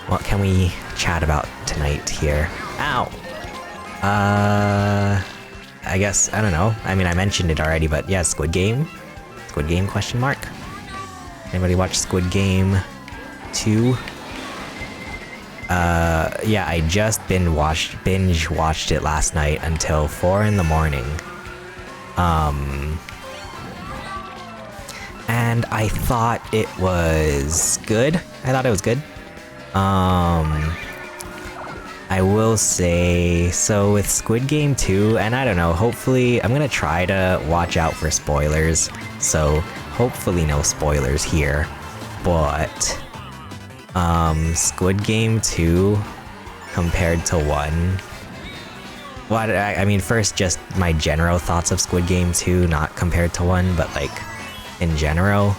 what can we chat about tonight here? Ow! I guess, I don't know. I mean, I mentioned it already, but yeah, Squid Game? Squid Game question mark? Anybody watch Squid Game 2? Yeah, I just binge watched it last night until 4 in the morning. And I thought it was good. I will say, so with Squid Game 2, and I don't know, hopefully, I'm gonna try to watch out for spoilers, so hopefully no spoilers here, but, Squid Game 2 compared to 1, well, I mean, first, just my general thoughts of Squid Game 2, not compared to 1, but like, in general.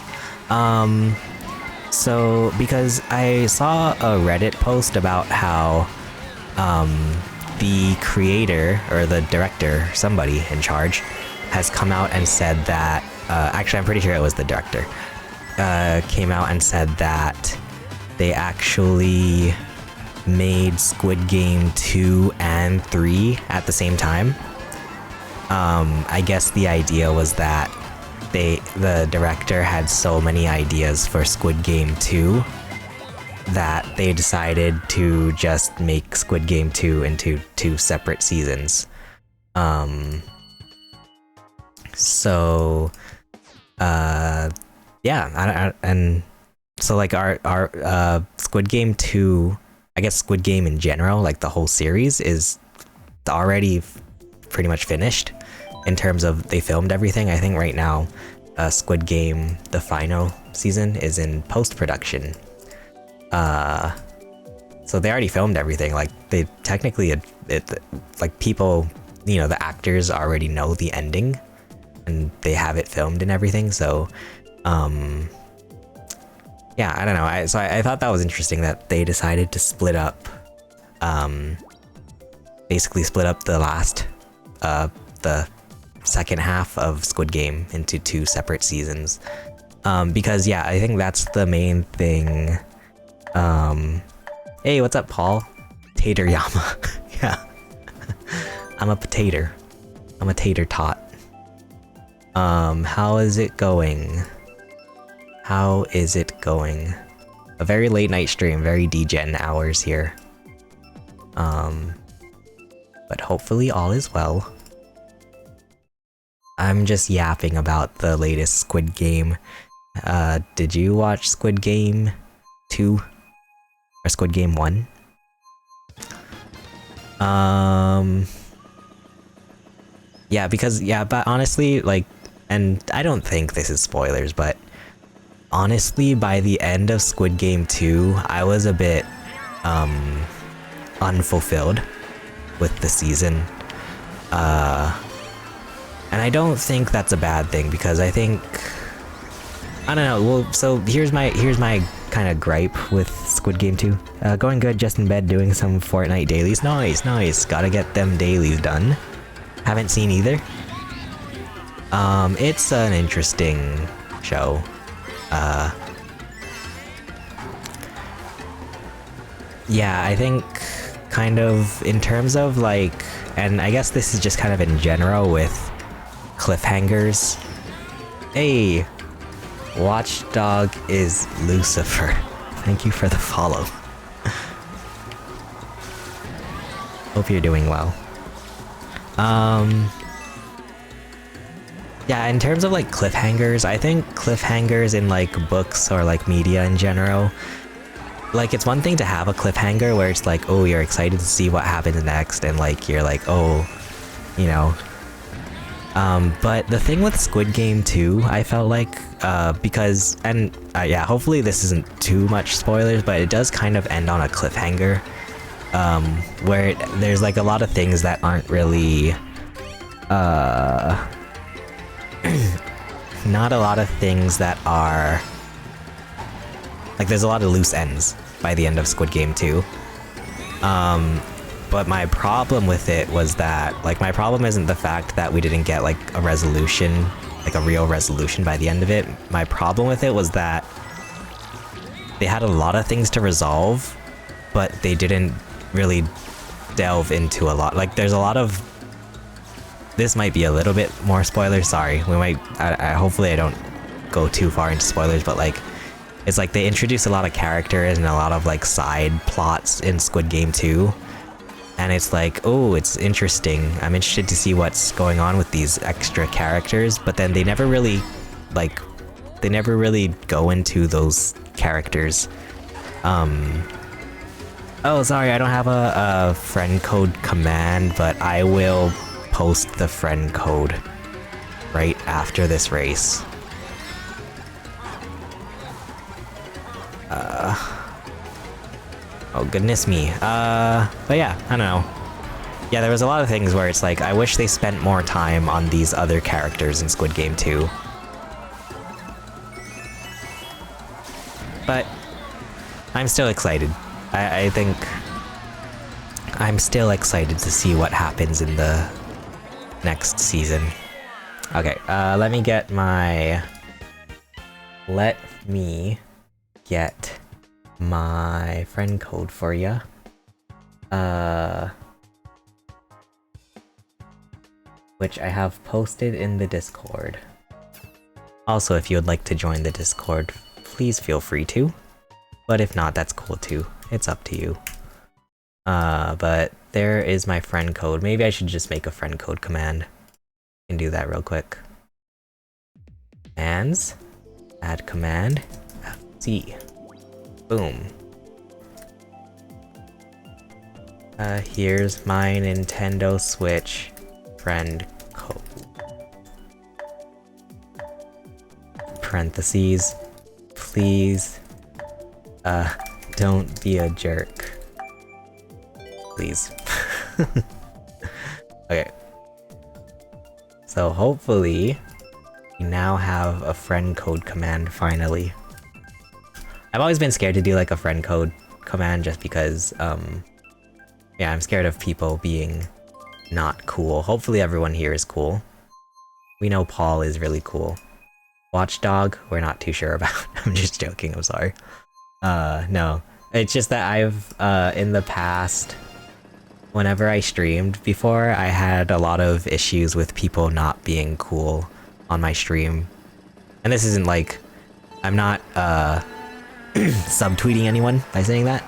So, because I saw a Reddit post about how, the creator, or the director, somebody in charge, has come out and said that, actually I'm pretty sure it was the director, came out and said that they actually made Squid Game 2 and 3 at the same time. I guess the idea was that the director had so many ideas for Squid Game 2 that they decided to just make Squid Game 2 into 2 separate seasons. So, yeah, and so like our Squid Game 2, I guess Squid Game in general, like the whole series, is already pretty much finished in terms of they filmed everything. I think right now, Squid Game, the final season, is in post-production. So they already filmed everything, like they technically, like people, you know, the actors already know the ending and they have it filmed and everything, so, yeah, I don't know, I thought that was interesting that they decided to split up, basically split up the the second half of Squid Game into 2 separate seasons, because yeah, I think that's the main thing. Hey, what's up, Paul? Tater Yama. Yeah. I'm a potato. I'm a tater tot. How is it going? How is it going? A very late night stream, very degen hours here. But hopefully all is well. I'm just yapping about the latest Squid Game. Did you watch Squid Game 2? Or Squid Game 1? Yeah, because, yeah, but honestly, like, and I don't think this is spoilers, but honestly, by the end of Squid Game 2, I was a bit, unfulfilled with the season. And I don't think that's a bad thing, because I think, I don't know, well, so here's my kind of gripe with Squid Game 2. Going good, just in bed doing some Fortnite dailies. Nice, gotta get them dailies done. Haven't seen either. It's an interesting show. Yeah, I think kind of in terms of like, and I guess this is just kind of in general with cliffhangers. Hey, Watchdog is Lucifer. Thank you for the follow. Hope you're doing well. Yeah, in terms of like cliffhangers, I think cliffhangers in like books or like media in general, like it's one thing to have a cliffhanger where it's like, oh, you're excited to see what happens next, and like you're like, oh, you know. But the thing with Squid Game 2, I felt like, because, and yeah, hopefully this isn't too much spoilers, but it does kind of end on a cliffhanger, where there's like a lot of things that aren't really, not a lot of things that are, like there's a lot of loose ends by the end of Squid Game 2. But my problem with it was that, like, my problem isn't the fact that we didn't get, like, a resolution, like a real resolution by the end of it. My problem with it was that they had a lot of things to resolve, but they didn't really delve into a lot. Like, there's a lot of... This might be a little bit more spoilers, sorry. We might... hopefully I don't go too far into spoilers, but like... It's like they introduce a lot of characters and a lot of like side plots in Squid Game 2. And it's like, oh, it's interesting. I'm interested to see what's going on with these extra characters, but then they never really, like, they never really go into those characters. Oh, sorry, I don't have a friend code command, but I will post the friend code right after this race. Oh goodness me. But yeah, I don't know. Yeah, there was a lot of things where it's like, I wish they spent more time on these other characters in Squid Game 2. But I'm still excited. I think I'm still excited to see what happens in the next season. Okay, let me get my friend code for you. Which I have posted in the Discord. Also, if you would like to join the Discord, please feel free to. But if not, that's cool too. It's up to you. But there is my friend code. Maybe I should just make a friend code command. I can do that real quick. Commands. Add command. FC. Boom. Here's my Nintendo Switch friend code. Parentheses. Please, don't be a jerk. Please. Okay. So hopefully, we now have a friend code command finally. I've always been scared to do like a friend code command just because, yeah, I'm scared of people being not cool. Hopefully everyone here is cool. We know Paul is really cool. Watchdog, we're not too sure about. I'm just joking, I'm sorry. No. It's just that I've, in the past, whenever I streamed before, I had a lot of issues with people not being cool on my stream. And this isn't like, I'm not, subtweeting anyone by saying that.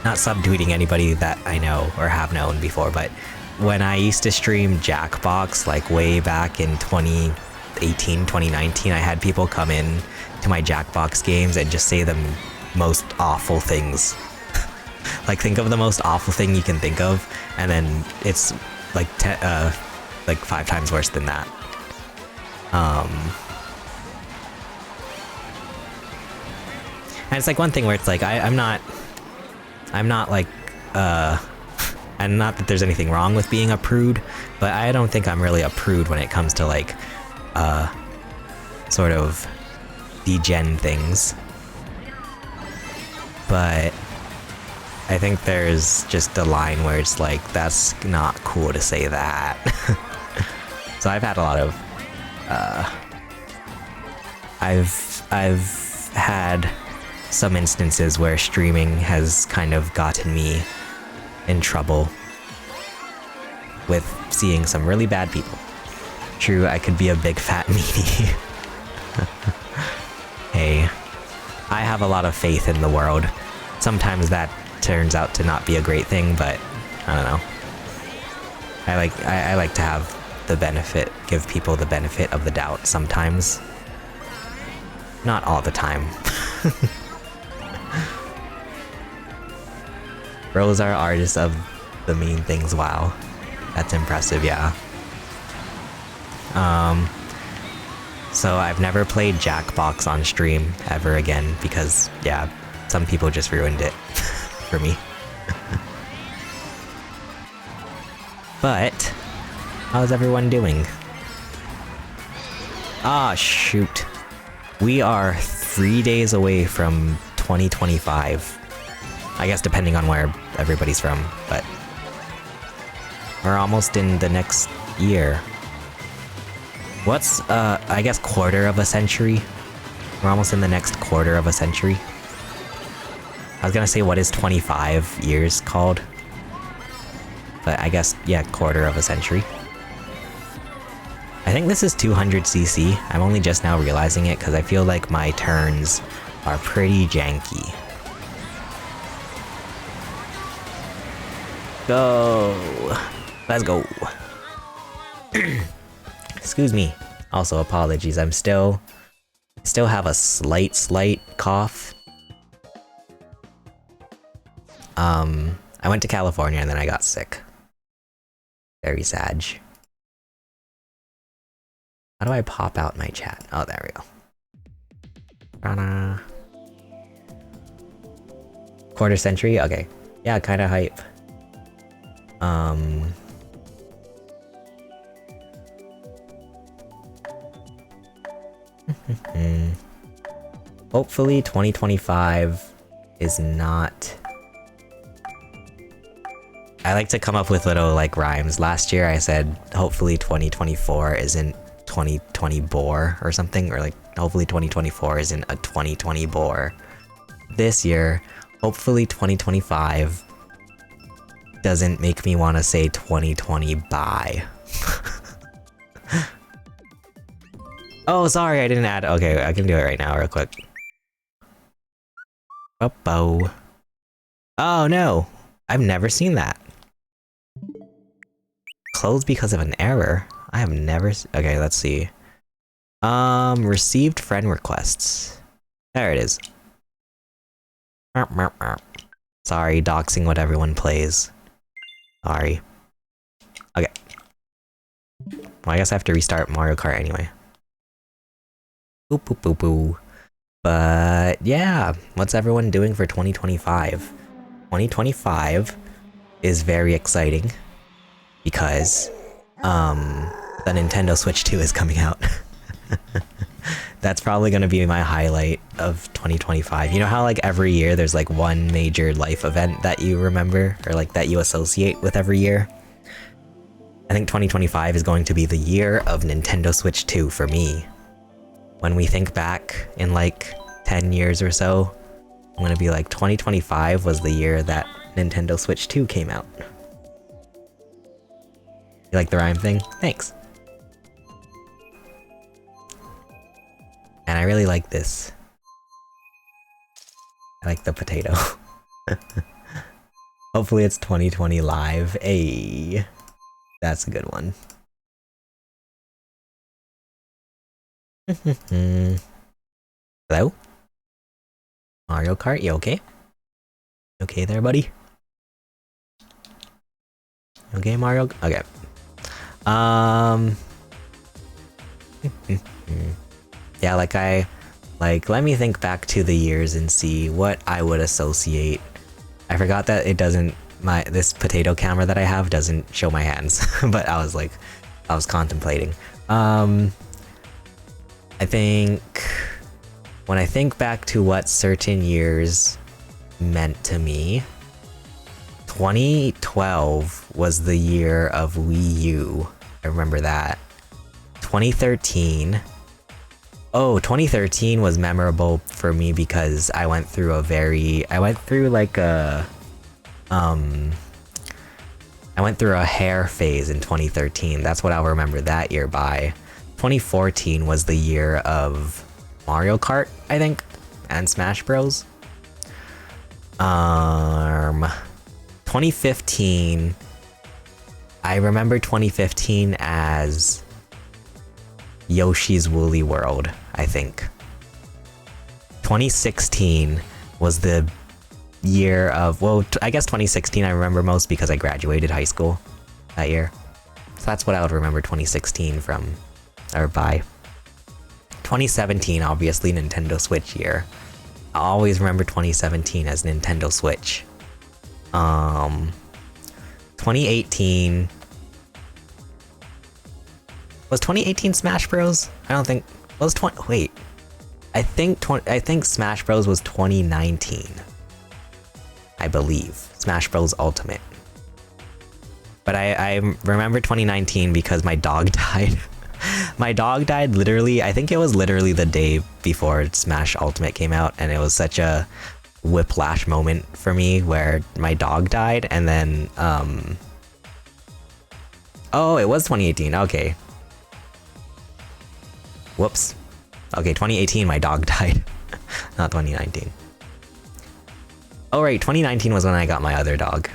Not subtweeting anybody that I know or have known before, but when I used to stream Jackbox, like way back in 2018, 2019, I had people come in to my Jackbox games and just say the most awful things. Like, think of the most awful thing you can think of, and then it's like 5 times worse than that. And it's like one thing where it's like, I'm not like, and not that there's anything wrong with being a prude, but I don't think I'm really a prude when it comes to like, sort of degen things. But I think there's just a line where it's like, that's not cool to say that. So I've had a lot of, I've had some instances where streaming has kind of gotten me in trouble with seeing some really bad people. True, I could be a big fat meanie. Hey, I have a lot of faith in the world. Sometimes that turns out to not be a great thing, but I don't know. I like to have the benefit, give people the benefit of the doubt sometimes. Not all the time. Bros are artists of the mean things, wow. That's impressive, yeah. So I've never played Jackbox on stream ever again because, yeah, some people just ruined it for me. But, how's everyone doing? Ah, shoot. We are 3 days away from 2025. I guess depending on where everybody's from, but we're almost in the next year. What's, I guess quarter of a century? We're almost in the next quarter of a century. I was gonna say, what is 25 years called? But I guess, yeah, quarter of a century. I think this is 200cc. I'm only just now realizing it because I feel like my turns are pretty janky. Go! Let's go! Excuse me. Also, apologies. I'm still have a slight cough. I went to California and then I got sick. Very sad. How do I pop out my chat? Oh, there we go. Ta-da. Quarter century? Okay. Yeah, kinda hype. Hopefully 2025 is not... I like to come up with little, like, rhymes. Last year I said, hopefully 2024 isn't 2020 bore or something, or like, hopefully 2024 isn't a 2020 bore. This year, hopefully 2025 doesn't make me want to say 2020 bye. Oh, sorry, I didn't add. Okay, I can do it right now, real quick. Oh no, I've never seen that. Closed because of an error. I have never. Okay, let's see. Received friend requests. There it is. Sorry, doxing what everyone plays. Sorry. Okay. Well, I guess I have to restart Mario Kart anyway. Boop boop boop boop. But yeah, what's everyone doing for 2025? 2025 is very exciting because the Nintendo Switch 2 is coming out. That's probably gonna be my highlight of 2025. You know how like every year there's like one major life event that you remember or like that you associate with every year? I think 2025 is going to be the year of Nintendo Switch 2 for me. When we think back in like 10 years or so, I'm gonna be like 2025 was the year that Nintendo Switch 2 came out. You like the rhyme thing? Thanks. And I really like this. I like the potato. Hopefully it's 2020 live. Ayy. That's a good one. Hello? Mario Kart, you okay? You okay there, buddy? Okay, Mario? Okay. Yeah, let me think back to the years and see what I would associate. I forgot that it doesn't, this potato camera that I have doesn't show my hands, but I was contemplating. I think, when I think back to what certain years meant to me, 2012 was the year of Wii U. I remember that. 2013. Oh, 2013 was memorable for me because I went through a hair phase in 2013. That's what I'll remember that year by. 2014 was the year of Mario Kart, I think, and Smash Bros. 2015, I remember 2015 as Yoshi's Woolly World, I think. 2016 was the year of, well, I guess 2016 I remember most because I graduated high school that year. So that's what I would remember 2016 from, or by. 2017, obviously, Nintendo Switch year. I always remember 2017 as Nintendo Switch. 2018... Was 2018 Smash Bros? I don't think... Was 20... Wait. I think Smash Bros was 2019. I believe. Smash Bros Ultimate. But I remember 2019 because my dog died. My dog died literally, I think it was literally the day before Smash Ultimate came out, and it was such a whiplash moment for me where my dog died, and then oh, it was 2018. Okay. Whoops. Okay, 2018 my dog died. Not 2019. Oh right, 2019 was when I got my other dog.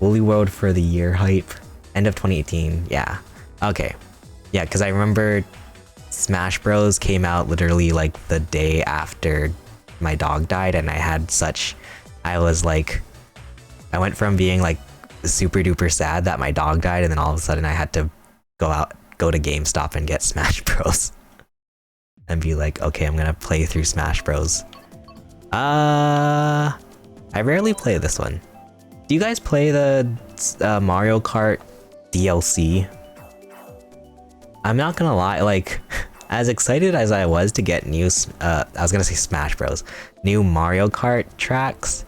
Woolly World for the year hype. End of 2018, yeah. Okay. Yeah, because I remember Smash Bros came out literally like the day after my dog died, and I was like, I went from being like super duper sad that my dog died, and then all of a sudden I had to go to GameStop and get Smash Bros. And be like, okay, I'm gonna play through Smash Bros. I rarely play this one. Do you guys play the Mario Kart DLC? I'm not gonna lie, like, as excited as I was to get new, I was gonna say Smash Bros, new Mario Kart tracks,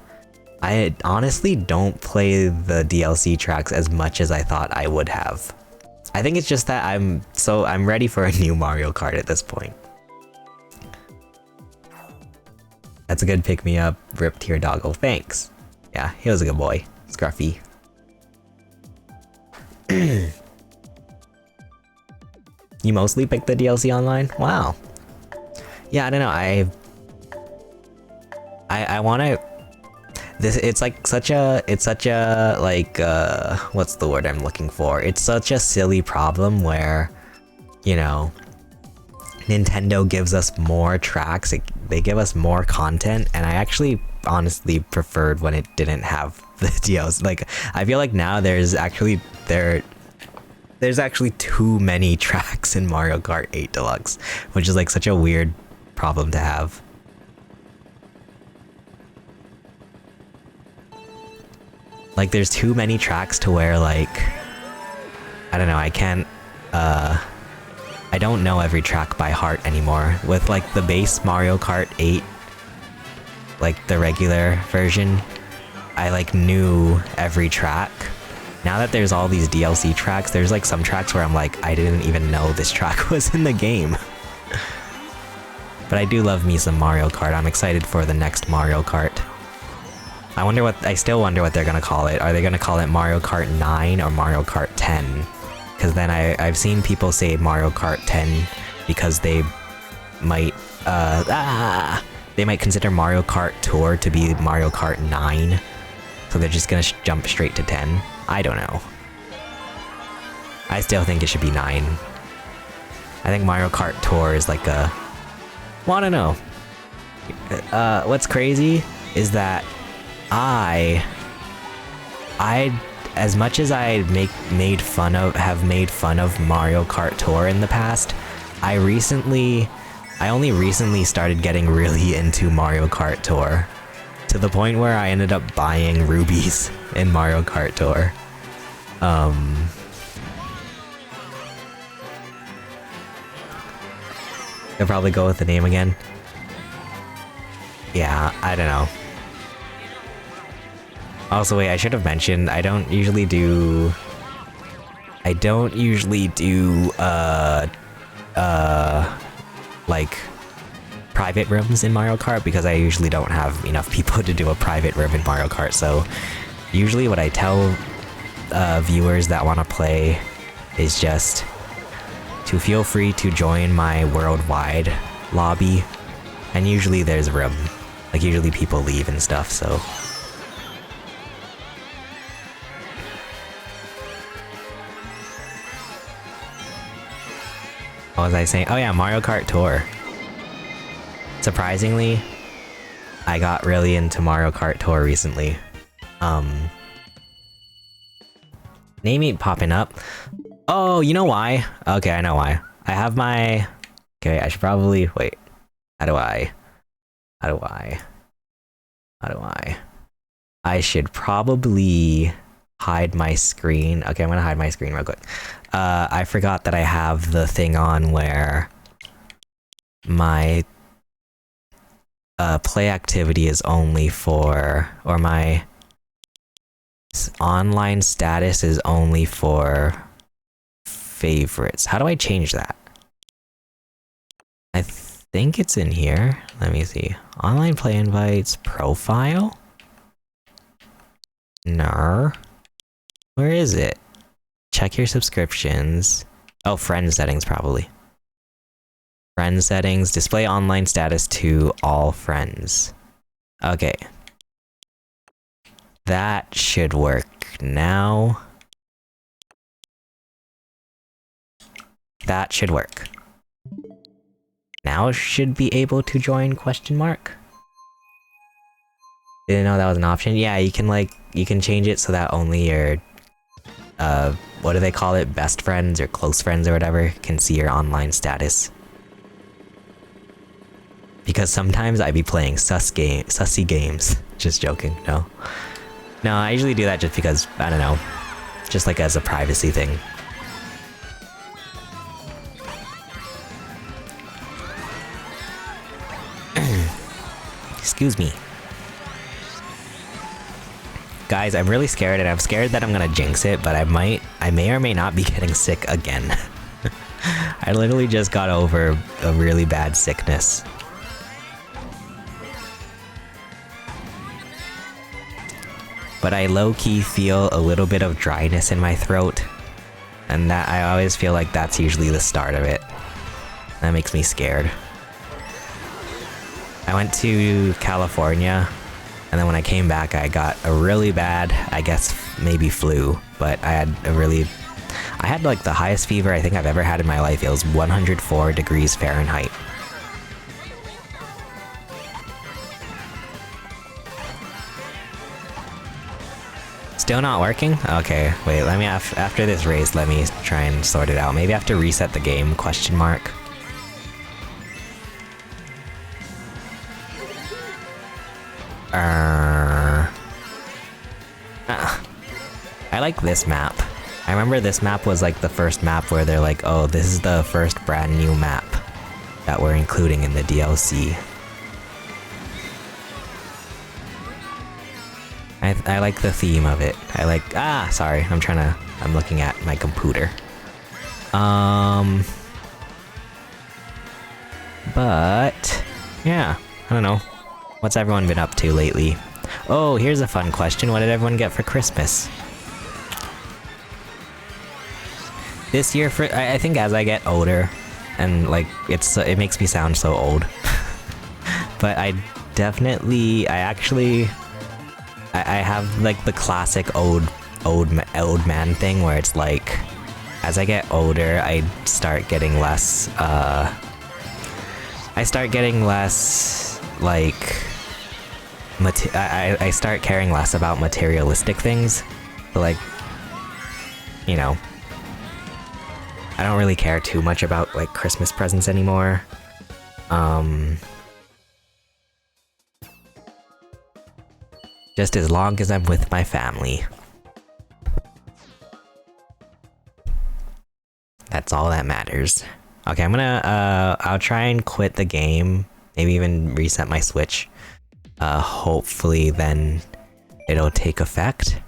I honestly don't play the DLC tracks as much as I thought I would have. I think it's just that I'm ready for a new Mario Kart at this point. That's a good pick-me-up, ripped here doggo, thanks. Yeah, he was a good boy, Scruffy. You mostly pick the DLC online? Wow. Yeah, I don't know, I wanna... It's such a, like, what's the word I'm looking for? It's such a silly problem where, you know, Nintendo gives us more tracks, they give us more content, and I actually honestly preferred when it didn't have the DLC. Like, I feel like now there's actually too many tracks in Mario Kart 8 Deluxe, which is like such a weird problem to have. Like, there's too many tracks to where, like, I don't know, I don't know every track by heart anymore. With like the base Mario Kart 8, like the regular version, I like knew every track. Now that there's all these DLC tracks, there's like some tracks where I'm like, I didn't even know this track was in the game. But I do love me some Mario Kart. I'm excited for the next Mario Kart. I still wonder what they're gonna call it. Are they gonna call it Mario Kart 9 or Mario Kart 10? Because then I've seen people say Mario Kart 10 because they might consider Mario Kart Tour to be Mario Kart 9, so they're just gonna jump straight to 10. I don't know. I still think it should be 9. I think Mario Kart Tour is like a... Well, I don't know. What's crazy is that as much as I have made fun of Mario Kart Tour in the past, I only recently started getting really into Mario Kart Tour, to the point where I ended up buying rubies in Mario Kart Tour. I'll probably go with the name again. Yeah, I don't know. Also, wait, I should have mentioned, I don't usually do like private rooms in Mario Kart, because I usually don't have enough people to do a private room in Mario Kart. So usually what I tell viewers that want to play is just to feel free to join my worldwide lobby, and usually there's room. Like, usually people leave and stuff, so... What was I saying? Oh yeah, Mario Kart Tour. Surprisingly, I got really into Mario Kart Tour recently. Name ain't popping up. Oh, you know why? Okay, I know why. I have my... Okay, I should probably... Wait. How do I... I should probably hide my screen. Okay, I'm gonna hide my screen real quick. I forgot that I have the thing on where my play activity is only for, or my online status is only for favorites. How do I change that? think it's in here. Let me see. Online play invites, profile? No. Where is it? Check your subscriptions. Oh, friend settings probably. Friend settings, display online status to all friends. Okay. That should work now. That should work. Now should be able to join, question mark? Didn't know that was an option. Yeah, you can like, you can change it so that only your, what do they call it? Best friends or close friends or whatever can see your online status. Because sometimes I be playing sussy games. Just joking, no. No, I usually do that just because, I don't know, just like as a privacy thing. Excuse me. Guys, I'm really scared, and I'm scared that I'm gonna jinx it, but I may or may not be getting sick again. I literally just got over a really bad sickness. But I low-key feel a little bit of dryness in my throat, and that I always feel like that's usually the start of it. That makes me scared. I went to California, and then when I came back I got a really bad, I guess maybe flu, but I had like the highest fever I think I've ever had in my life. It was 104 degrees Fahrenheit. Still not working? Okay, wait, let me, after this race, let me try and sort it out. Maybe I have to reset the game, question mark. I like this map. I remember this map was like the first map where they're like, oh, this is the first brand new map that we're including in the DLC. I like the theme of it. I like, sorry, I'm looking at my computer. But, yeah, I don't know. What's everyone been up to lately? Oh, here's a fun question. What did everyone get for Christmas? This year, I think as I get older, and like, it makes me sound so old. But I have like the classic old man thing where it's like, as I get older, I start getting less like, I start caring less about materialistic things. So like, you know, I don't really care too much about like Christmas presents anymore. Just as long as I'm with my family. That's all that matters. Okay, I'm gonna, I'll try and quit the game, maybe even reset my Switch. Hopefully then it'll take effect.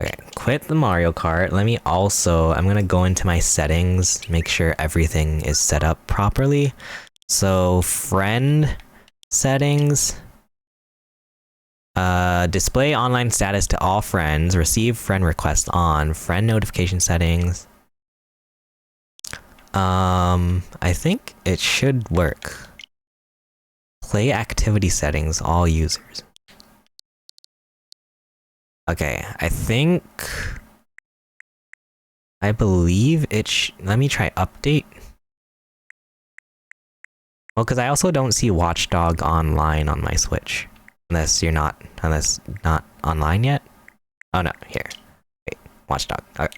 Okay, quit the Mario Kart. Let me also, I'm gonna go into my settings, make sure everything is set up properly. So, friend settings. Display online status to all friends, receive friend requests on, friend notification settings. I think it should work. Play activity settings, all users. Okay, I believe it let me try update. Well, because I also don't see Watchdog online on my Switch. Unless not online yet? Oh no, here. Wait, Watchdog. Okay.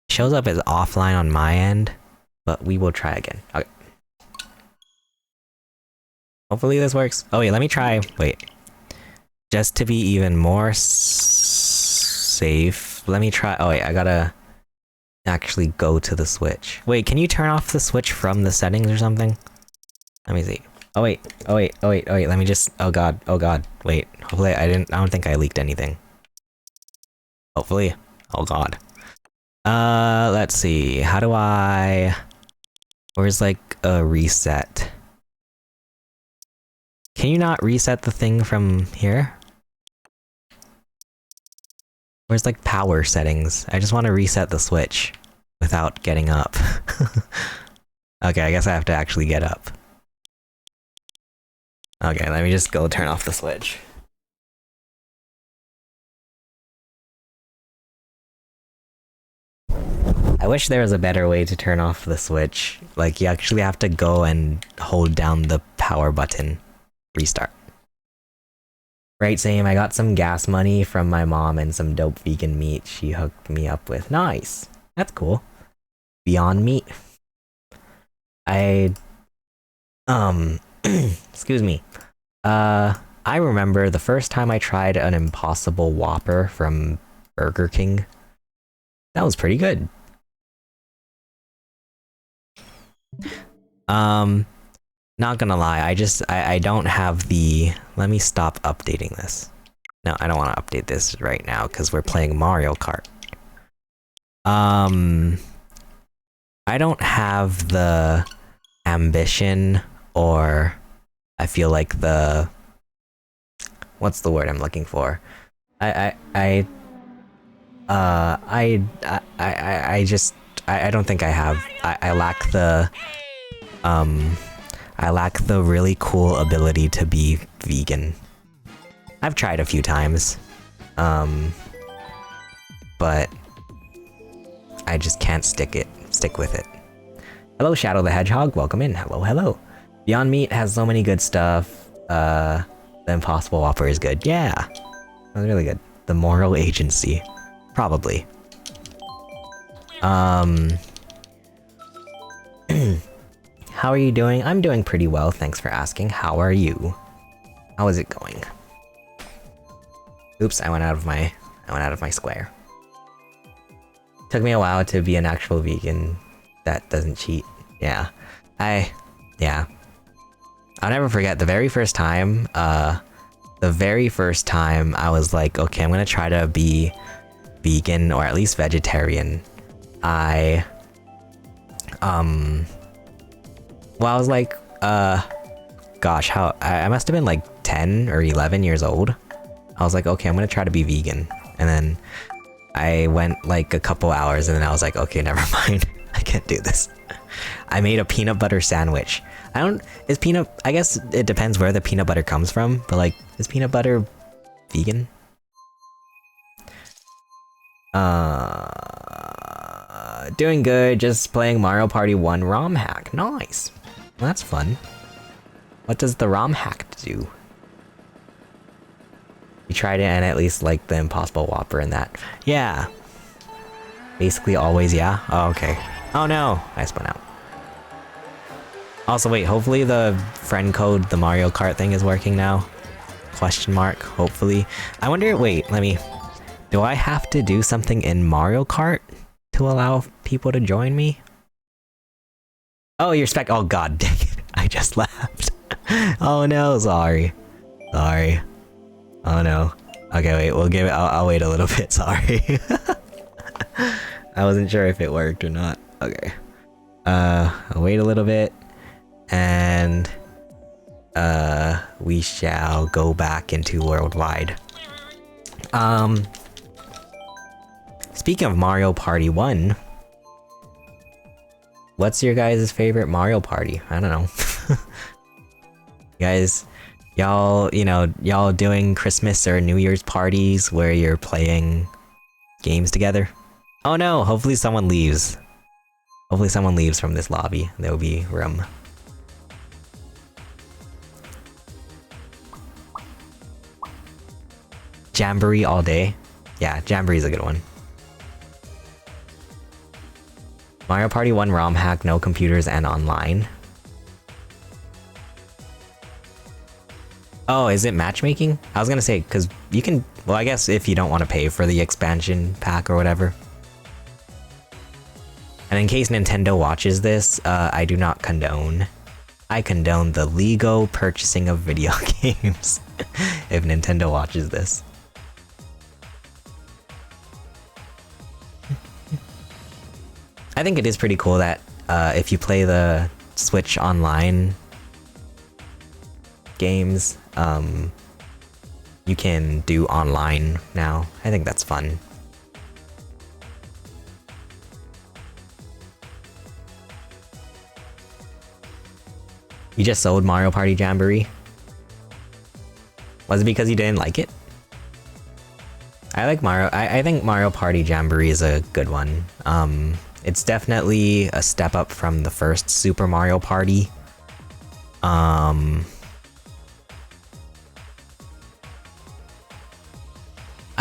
Shows up as offline on my end, but we will try again. Okay. Hopefully this works. Oh wait, let me try, wait. Just to be even more safe, let me try, oh wait, I gotta actually go to the Switch. Wait, can you turn off the Switch from the settings or something? Let me see. Oh wait, let me just, oh god, wait, hopefully I don't think I leaked anything. Hopefully, oh god. Let's see. How do I... Where's like a reset? Can you not reset the thing from here? Where's like power settings? I just want to reset the switch without getting up. Okay, I guess I have to actually get up. Okay, let me just go turn off the switch. I wish there was a better way to turn off the switch. Like, you actually have to go and hold down the power button. Restart. Right, same. I got some gas money from my mom and some dope vegan meat she hooked me up with. Nice. That's cool. Beyond Meat. Excuse me. I remember the first time I tried an Impossible Whopper from Burger King. That was pretty good. Not gonna lie, I don't have the... Let me stop updating this. No, I don't want to update this right now because we're playing Mario Kart. I don't have the ambition or I feel like the... What's the word I'm looking for? I don't think I have. I lack the... I lack the really cool ability to be vegan. I've tried a few times. But I just can't stick with it. Hello, Shadow the Hedgehog, welcome in. Hello, hello. Beyond Meat has so many good stuff. The Impossible Whopper is good. Yeah, that was really good. The Moral Agency, probably. How are you doing? I'm doing pretty well, thanks for asking. How are you? How is it going? Oops, I went out of my square. Took me a while to be an actual vegan that doesn't cheat. Yeah. Yeah. I'll never forget the very first time I was like, okay, I'm gonna try to be vegan or at least vegetarian. I was like, gosh, I must have been like 10 or 11 years old. I was like, okay, I'm gonna try to be vegan. And then I went like a couple hours and then I was like, okay, never mind. I can't do this. I made a peanut butter sandwich. I guess it depends where the peanut butter comes from, but like, is peanut butter vegan? Doing good, just playing Mario Party 1 ROM hack. Nice. Well, that's fun. What does the ROM hack do? You tried it and at least like the Impossible Whopper in that. Yeah. Basically always, yeah? Oh, okay. Oh no, I spun out. Also, wait, hopefully the friend code, the Mario Kart thing is working now? Question mark, hopefully. I wonder, wait, do I have to do something in Mario Kart to allow people to join me? Oh, you're oh god dang it, I just laughed. Oh no, sorry. Sorry. Oh no. Okay, wait, we'll give it, I'll wait a little bit, sorry. I wasn't sure if it worked or not. Okay. I'll wait a little bit. And we shall go back into Worldwide. Speaking of Mario Party 1, what's your guys' favorite Mario Party? I don't know. Guys, y'all doing Christmas or New Year's parties where you're playing games together? Oh no, hopefully someone leaves. Hopefully someone leaves from this lobby. There will be room. Jamboree all day. Yeah, Jamboree's a good one. Mario Party 1 ROM hack, no computers and online. Oh, is it matchmaking? I was gonna say, because you can... Well, I guess if you don't want to pay for the expansion pack or whatever. And in case Nintendo watches this, I do not condone. I condone the legal purchasing of video games. If Nintendo watches this. I think it is pretty cool that if you play the Switch Online games, you can do online now. I think that's fun. You just sold Mario Party Jamboree? Was it because you didn't like it? I like Mario. I think Mario Party Jamboree is a good one. It's definitely a step up from the first Super Mario Party. I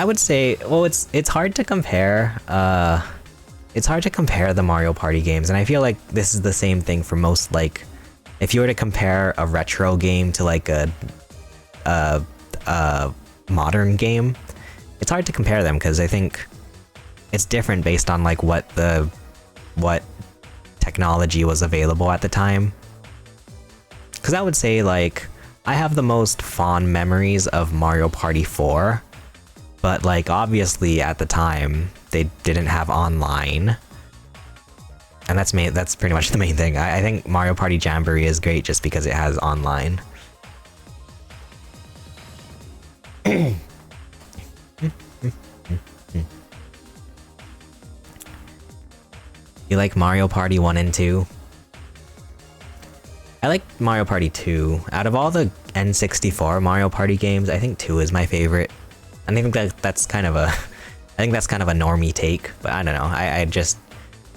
would say, well, it's hard to compare. It's hard to compare the Mario Party games, and I feel like this is the same thing for most. Like, if you were to compare a retro game to like a modern game, it's hard to compare them because I think it's different based on like what technology was available at the time. Because I would say like I have the most fond memories of Mario Party 4, but like obviously at the time they didn't have online, and that's pretty much the main thing. I think Mario Party Jamboree is great just because it has online. You like Mario Party 1 and 2? I like Mario Party 2. Out of all the N64 Mario Party games, I think 2 is my favorite. And I think that's kind of a normie take, but I don't know. I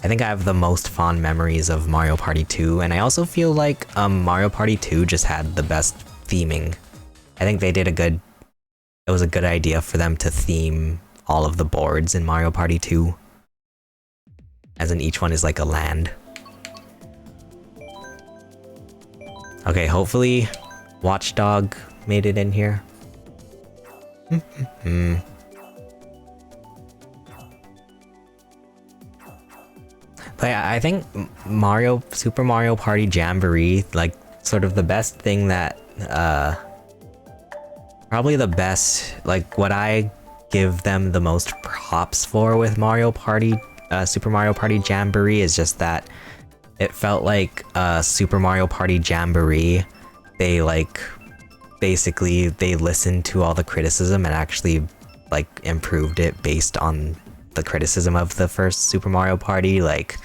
think I have the most fond memories of Mario Party 2, and I also feel like Mario Party 2 just had the best theming. I think it was a good idea for them to theme all of the boards in Mario Party 2. As in each one is like a land. Okay, hopefully Watchdog made it in here. But yeah, I think Super Mario Party Jamboree, like sort of the best thing that probably the best, like what I give them the most props for with Super Mario Party Jamboree is just that it felt like Super Mario Party Jamboree, they like basically they listened to all the criticism and actually like improved it based on the criticism of the first Super Mario Party. Like,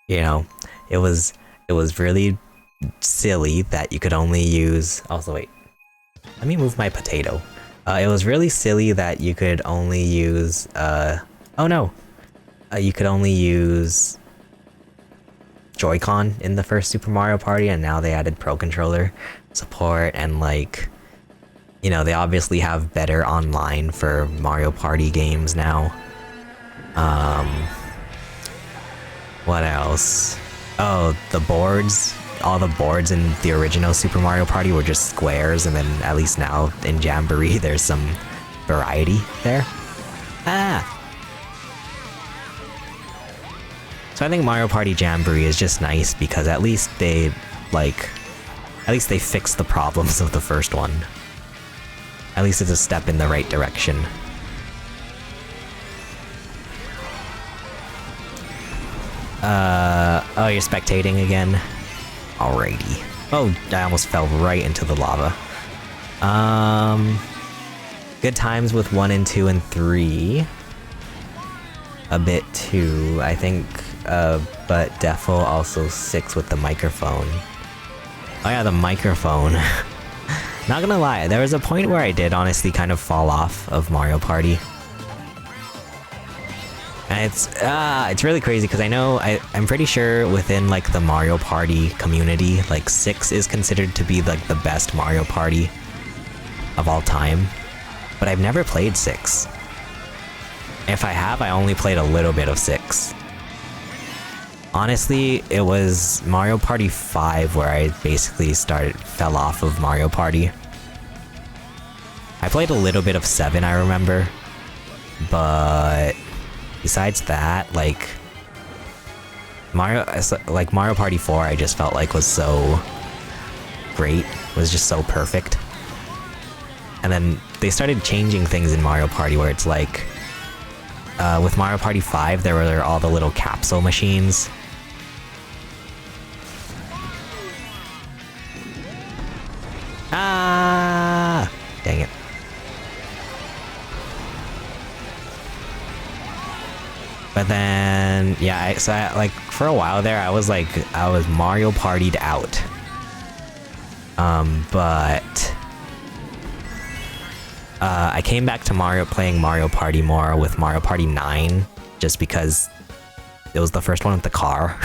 you know, it was really silly that you could only use, also wait, let me move my potato. It was really silly that you could only use you could only use Joy-Con in the first Super Mario Party, and now they added Pro Controller support, and like, you know, they obviously have better online for Mario Party games now. What else? Oh, the boards. All the boards in the original Super Mario Party were just squares, and then at least now in Jamboree there's some variety there. So I think Mario Party Jamboree is just nice because at least they fixed the problems of the first one. At least it's a step in the right direction. Oh, you're spectating again? Alrighty. Oh, I almost fell right into the lava. Good times with 1 and 2 and 3. A bit too, I think, but Defo also 6 with the microphone. Oh yeah, the microphone. Not gonna lie, there was a point where I did honestly kind of fall off of Mario Party. And it's really crazy because I know, I'm pretty sure within like the Mario Party community, like 6 is considered to be like the best Mario Party of all time. But I've never played 6. If I have, I only played a little bit of 6. Honestly, it was Mario Party 5 where I basically fell off of Mario Party. I played a little bit of 7, I remember. But besides that, like Mario Party 4 I just felt like was so great, was just so perfect. And then they started changing things in Mario Party where it's like with Mario Party 5, there were all the little capsule machines. Ah! Dang it. But then, yeah, like, for a while there, I was Mario Partied out. But I came back to playing Mario Party more with Mario Party 9, just because it was the first one with the car.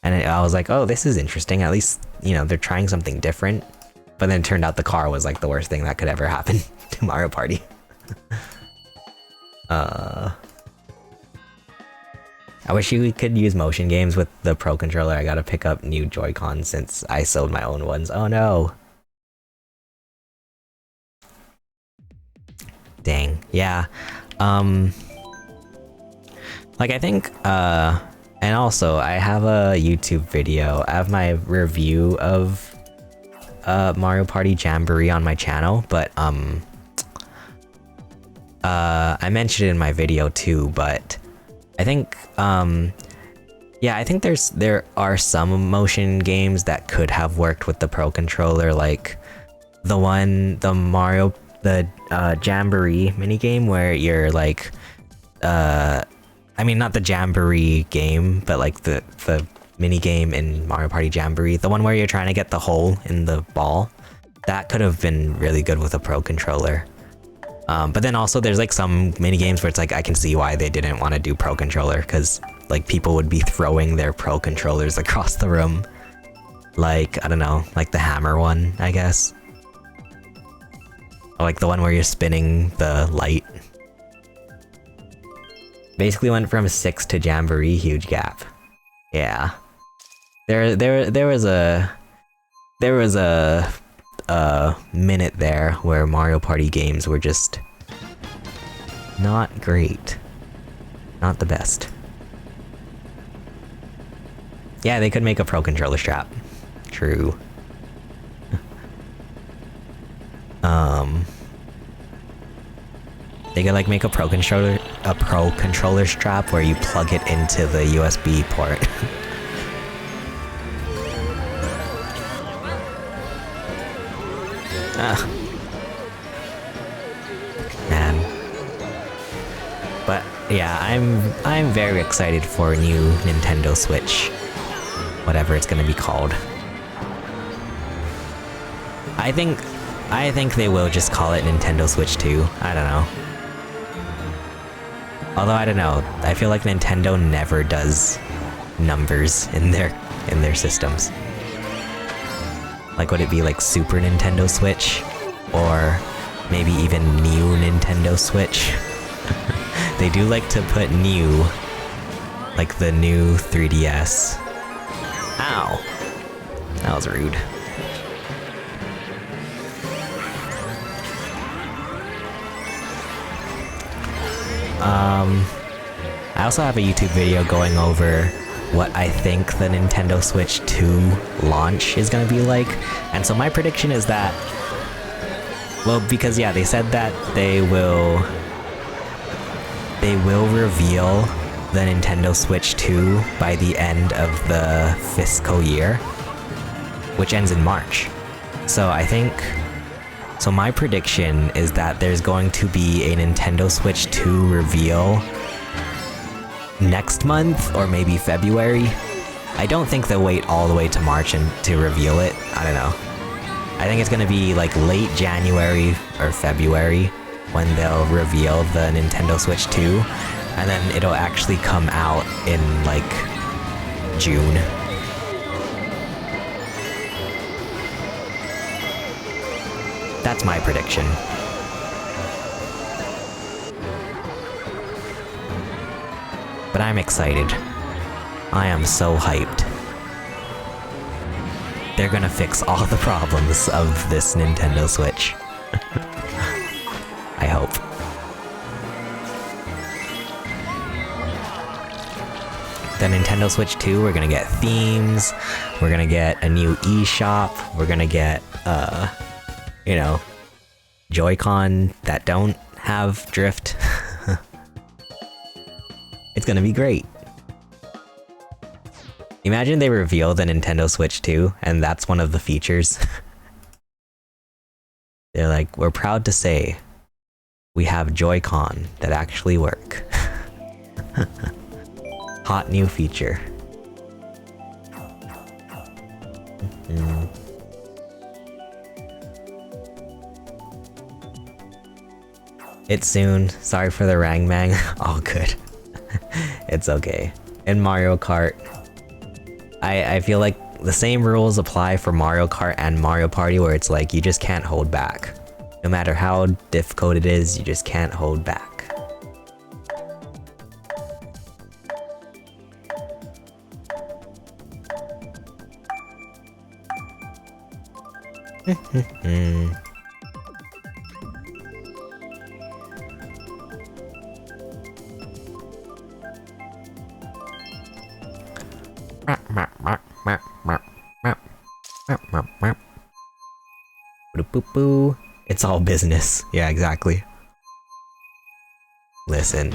And I was like, oh, this is interesting. At least, you know, they're trying something different. But then it turned out the car was like the worst thing that could ever happen to Mario Party. I wish you could use motion games with the Pro Controller. I gotta pick up new Joy-Cons since I sold my own ones. Oh no! Dang, yeah. Like I think, and also I have a YouTube video. I have my review of Mario Party Jamboree on my channel, but I mentioned it in my video too, but I think, yeah, I think there are some motion games that could have worked with the Pro Controller, like the Jamboree minigame where you're like, I mean, not the Jamboree game, but like the minigame in Mario Party Jamboree, the one where you're trying to get the hole in the ball. That could have been really good with a Pro Controller. But then also there's like some mini games where it's like I can see why they didn't want to do Pro Controller, because like people would be throwing their Pro Controllers across the room. Like, I don't know, like the hammer one, I guess. Or like the one where you're spinning the light. Basically went from 6 to Jamboree, huge gap. Yeah. There was a minute there where Mario Party games were just not great. Not the best. Yeah, they could make a Pro Controller strap. True. They could like make a Pro Controller strap where you plug it into the USB port. Man. But yeah, I'm very excited for a new Nintendo Switch. Whatever it's gonna be called. I think they will just call it Nintendo Switch 2. I don't know. Although I don't know, I feel like Nintendo never does numbers in their systems. Like, would it be like Super Nintendo Switch? Or maybe even New Nintendo Switch? They do like to put new, like the new 3DS. Ow! That was rude. I also have a YouTube video going over what I think the Nintendo Switch 2 launch is gonna be like. And so my prediction is that, well, because yeah, they said that they will reveal the Nintendo Switch 2 by the end of the fiscal year, which ends in March. So my prediction is that there's going to be a Nintendo Switch 2 reveal next month or maybe February. I don't think they'll wait all the way to March and to reveal it. I don't know. I think it's gonna be like late January or February when they'll reveal the Nintendo Switch 2, and then it'll actually come out in like June. That's my prediction. But I'm excited. I am so hyped. They're gonna fix all the problems of this Nintendo Switch. I hope. The Nintendo Switch 2, we're gonna get themes, we're gonna get a new eShop, we're gonna get, you know, Joy-Con that don't have drift. It's gonna be great. Imagine they reveal the Nintendo Switch 2, and that's one of the features. They're like, we're proud to say we have Joy-Con that actually work. Hot new feature. It's soon. Sorry for the rang-mang. All good. It's okay. In Mario Kart, I feel like the same rules apply for Mario Kart and Mario Party, where it's like you just can't hold back. No matter how difficult it is, you just can't hold back. It's all business. Yeah, exactly. Listen.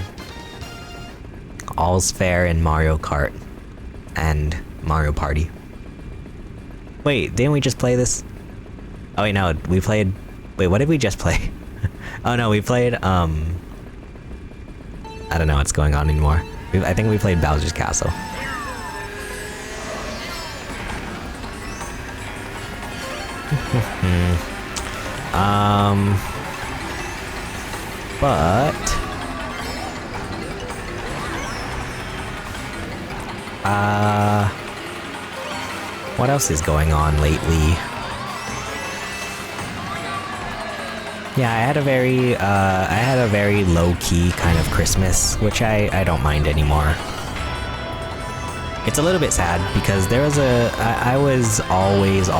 All's fair in Mario Kart and Mario Party. Wait, didn't we just play this? Oh wait, no, we played... Wait, what did we just play? Oh no, we played, I don't know what's going on anymore. I think we played Bowser's Castle. But... what else is going on lately? Yeah, I had a very low-key kind of Christmas, which I don't mind anymore. It's a little bit sad because there was I was always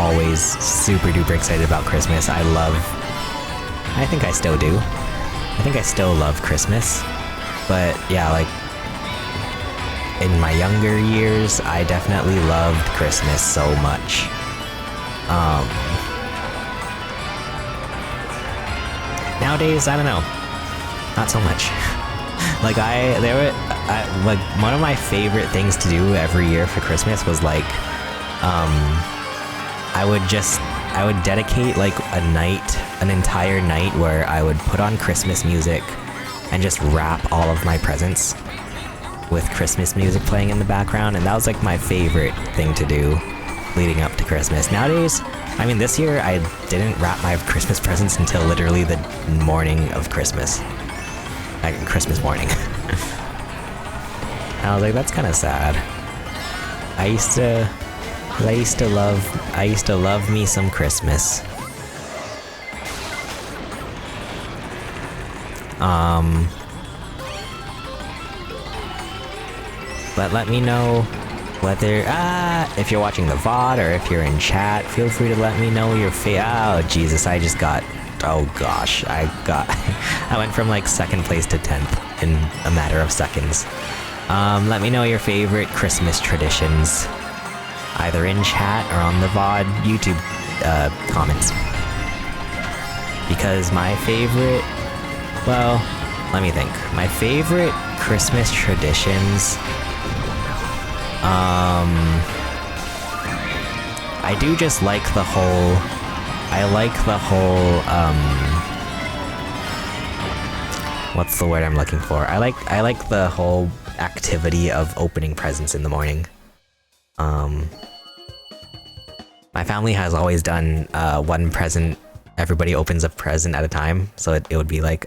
super duper excited about Christmas. I think I still do. I think I still love Christmas. But yeah, like, in my younger years, I definitely loved Christmas so much. Nowadays, I don't know. Not so much. Like, like, one of my favorite things to do every year for Christmas was, like, I would dedicate, like, an entire night where I would put on Christmas music and just wrap all of my presents with Christmas music playing in the background, and that was, like, my favorite thing to do leading up to Christmas. Nowadays, I mean, this year I didn't wrap my Christmas presents until literally the morning of Christmas. Like, Christmas morning. I was like, that's kind of sad. I used to love me some Christmas. But let me know whether, if you're watching the VOD or if you're in chat, feel free to let me know your oh Jesus, oh gosh, I went from like 2nd place to 10th in a matter of seconds. Let me know your favorite Christmas traditions, either in chat or on the VOD YouTube comments. Because my favorite, well, let me think. My favorite Christmas traditions, I do just like the whole, what's the word I'm looking for? I like the whole activity of opening presents in the morning. My family has always done one present, everybody opens a present at a time, so it would be like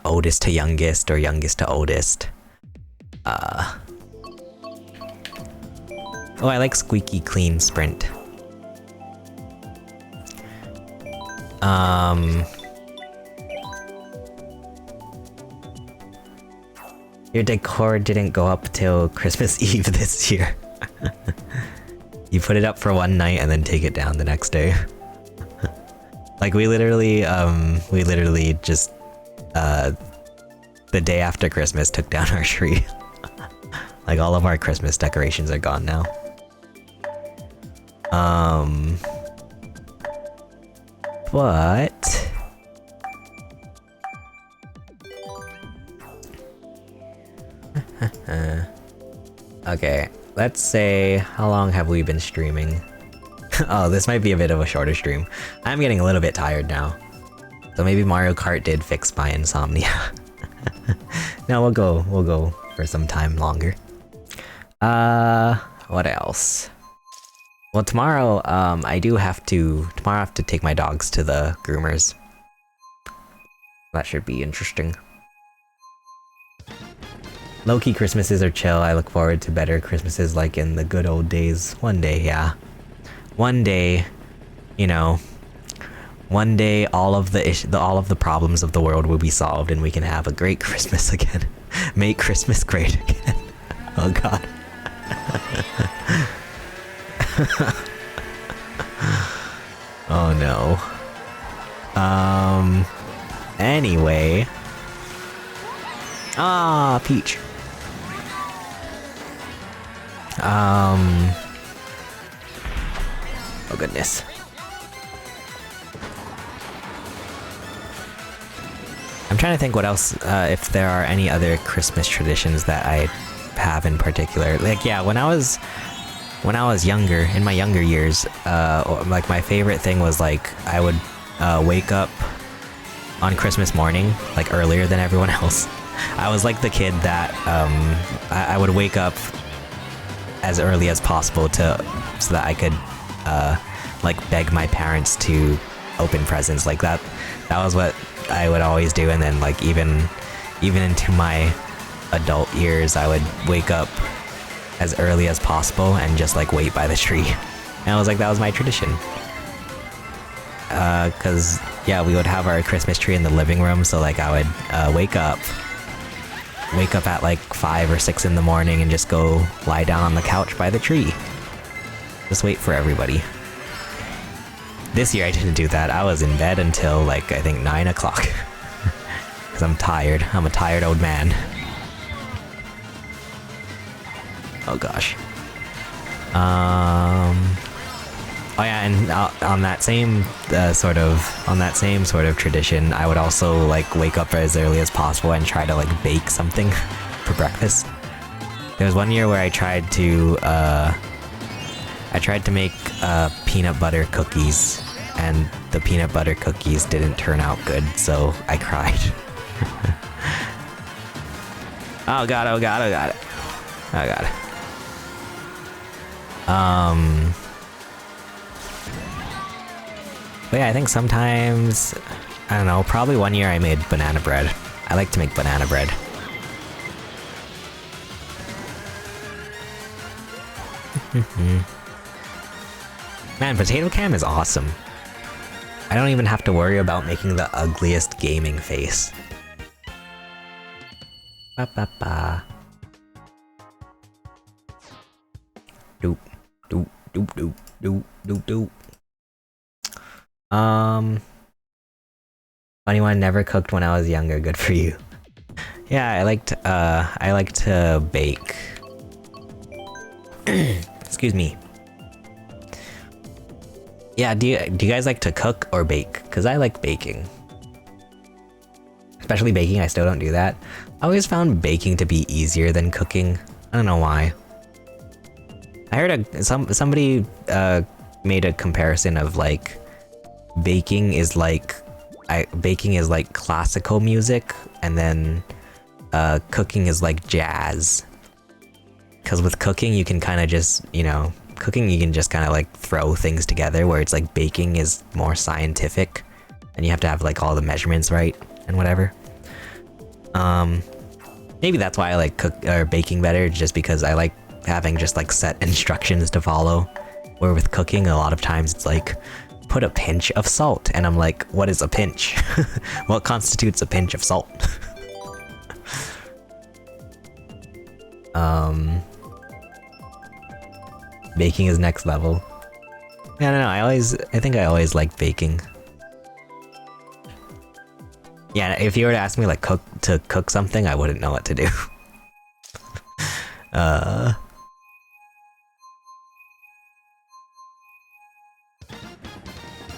oldest to youngest or youngest to oldest. Oh, I like squeaky clean sprint. Your decor didn't go up till Christmas Eve this year. You put it up for one night and then take it down the next day. Like, we literally just, the day after Christmas took down our tree. Like, all of our Christmas decorations are gone now. But Okay, let's say, how long have we been streaming? Oh, this might be a bit of a shorter stream. I'm getting a little bit tired now. So maybe Mario Kart did fix my insomnia. No, we'll go for some time longer. What else? Well, tomorrow, tomorrow I have to take my dogs to the groomers. That should be interesting. Low-key Christmases are chill. I look forward to better Christmases like in the good old days. One day, yeah. One day, you know, one day all of the problems of the world will be solved and we can have a great Christmas again. Make Christmas great again. Oh god. Oh no. Anyway. Ah, Peach. Oh goodness. I'm trying to think what else, if there are any other Christmas traditions that I have in particular. Like, yeah, when I was younger, in my younger years, like my favorite thing was like, I would wake up on Christmas morning, like earlier than everyone else. I was like the kid that, I would wake up as early as possible so that I could, like beg my parents to open presents. Like that was what I would always do. And then like even into my adult years, I would wake up as early as possible and just like wait by the tree. And I was like, that was my tradition. Cause yeah, we would have our Christmas tree in the living room, so like I would wake up at like 5 or 6 in the morning and just go lie down on the couch by the tree. Just wait for everybody. This year I didn't do that. I was in bed until like, I think 9 o'clock. Cause I'm tired. I'm a tired old man. Oh gosh. Oh yeah, and on that same sort of tradition, I would also like wake up as early as possible and try to like bake something for breakfast. There was one year where I tried to make peanut butter cookies, and the peanut butter cookies didn't turn out good, so I cried. Oh god, oh god, oh god. Oh god. But yeah, I think sometimes, I don't know, probably one year I made banana bread. I like to make banana bread. Man, Potato Cam is awesome. I don't even have to worry about making the ugliest gaming face. Ba ba ba. Doop, doop, doop, doop, doop, doop, doop. Funny one, never cooked when I was younger, good for you. Yeah, I like to bake. Excuse me. Yeah, do you guys like to cook or bake? Cause I like baking. Especially baking, I still don't do that. I always found baking to be easier than cooking. I don't know why. I heard somebody made a comparison of like baking is like classical music, and then cooking is like jazz. Cause with cooking you can kind of just, you can just kind of like throw things together, where it's like baking is more scientific and you have to have like all the measurements right and whatever. Maybe that's why I like baking better, just because I like having just like set instructions to follow. Where with cooking, a lot of times it's like, put a pinch of salt, and I'm like, what is a pinch? What constitutes a pinch of salt? Baking is next level. Yeah, no, I think I always liked baking. Yeah, if you were to ask me like cook something, I wouldn't know what to do.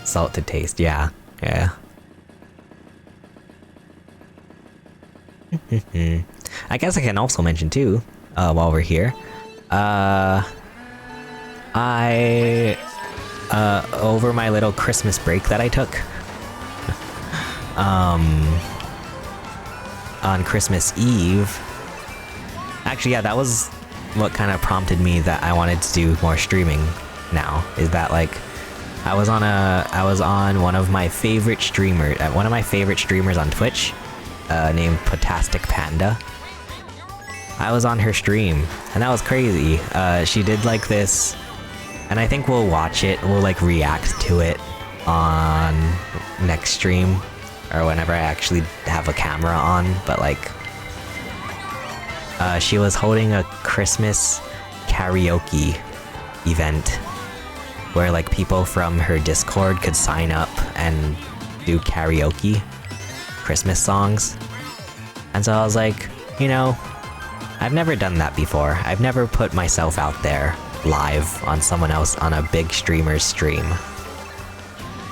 Salt to taste, yeah. I guess I can also mention too, while we're here, I over my little Christmas break that I took, on Christmas Eve. Actually, yeah, that was what kind of prompted me that I wanted to do more streaming now, is that like I was on one of my favorite streamers on Twitch, named Potastic Panda. I was on her stream, and that was crazy. She did like this, and I think we'll watch it, we'll like react to it on next stream, or whenever I actually have a camera on, but like, she was holding a Christmas karaoke event, where like people from her Discord could sign up and do karaoke Christmas songs. And so I was like, you know, I've never done that before. I've never put myself out there live on someone else on a big streamer's stream.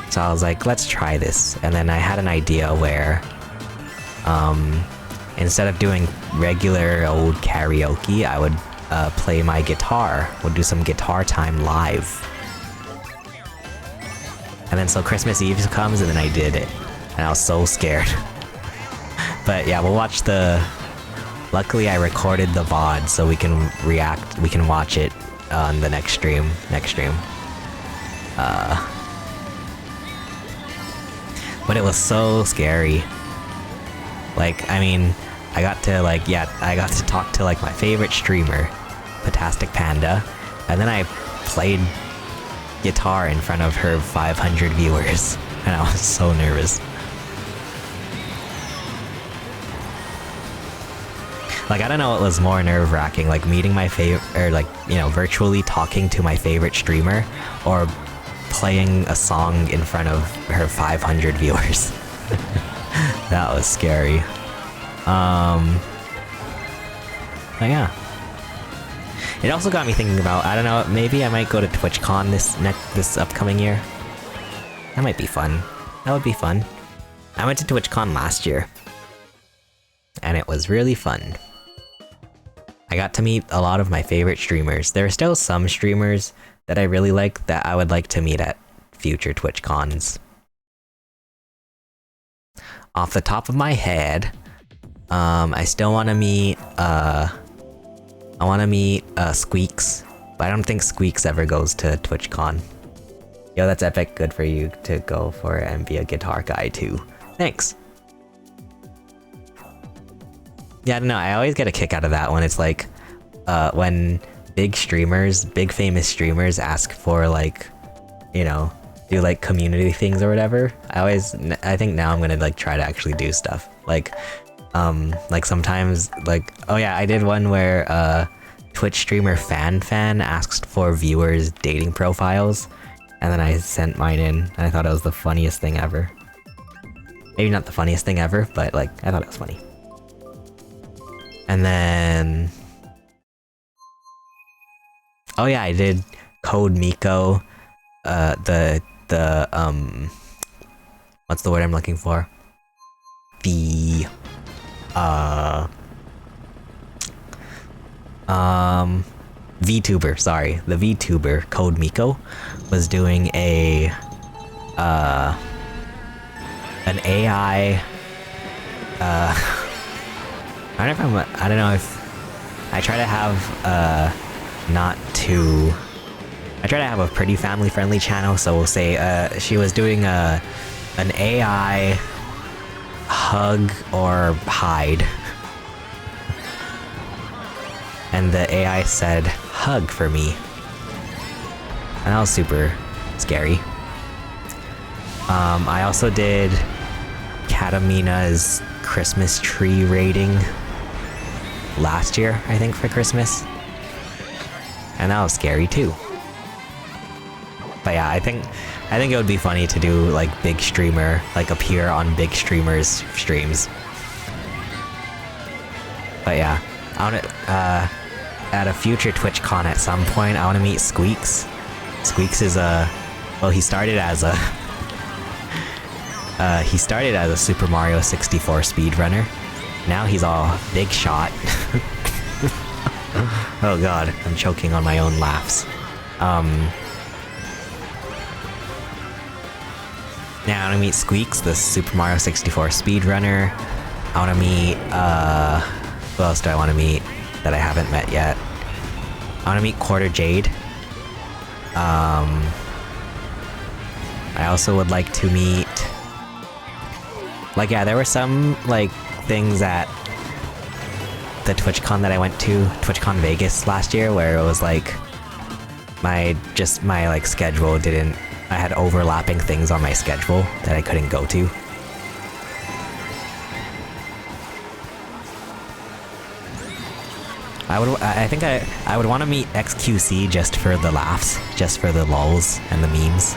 So I was like, let's try this. And then I had an idea where, instead of doing regular old karaoke, I would play my guitar. We'll do some guitar time live. And then so Christmas Eve comes, and then I did it. And I was so scared. But yeah, we'll watch the... Luckily I recorded the VOD, so we can watch it on the next stream. But it was so scary. Like, I mean, I got to talk to like my favorite streamer, Potastic Panda, and then I played guitar in front of her 500 viewers, and I was so nervous. Like, I don't know what was more nerve-wracking, like meeting my favorite, or like, you know, virtually talking to my favorite streamer, or playing a song in front of her 500 viewers. That was scary. But yeah. It also got me thinking about, I don't know, maybe I might go to TwitchCon this upcoming year. That might be fun. That would be fun. I went to TwitchCon last year, and it was really fun. I got to meet a lot of my favorite streamers. There are still some streamers that I really like that I would like to meet at future TwitchCons. Off the top of my head, I still want to meet, Squeaks, but I don't think Squeaks ever goes to TwitchCon. Yo, that's epic. Good for you to go for it and be a guitar guy too. Thanks. Yeah, I don't know, I always get a kick out of that when it's like, when big famous streamers ask for like, you know, do like community things or whatever. I think now I'm gonna like try to actually do stuff. Like sometimes, like, oh yeah, I did one where, Twitch streamer Fan asked for viewers' dating profiles, and then I sent mine in, and I thought it was the funniest thing ever. Maybe not the funniest thing ever, but like, I thought it was funny. And then... oh yeah, I did Code Miko, what's the word I'm looking for? The... VTuber, sorry. The VTuber, Code Miko, was doing an AI, I don't know if I try to have a pretty family-friendly channel, so we'll say she was doing an AI hug or hide, and the AI said hug for me, and that was super scary. I also did Katamina's Christmas tree rating last year, I think, for Christmas, and that was scary too. But yeah, I think it would be funny to do like big streamer, like appear on big streamers' streams. But yeah, I want to, at a future TwitchCon at some point, I want to meet Squeaks. Squeaks is well, he started as a Super Mario 64 speedrunner. Now he's all big shot. Oh god, I'm choking on my own laughs. Now I wanna meet Squeaks, the Super Mario 64 speedrunner. I wanna meet, who else do I wanna meet that I haven't met yet? I wanna meet Quarter Jade. I also would like to meet... Like, yeah, there were some, like, things at the TwitchCon that I went to, TwitchCon Vegas last year, where it was like, my like, schedule didn't... I had overlapping things on my schedule that I couldn't go to. I think I would want to meet XQC just for the laughs, just for the lulz and the memes.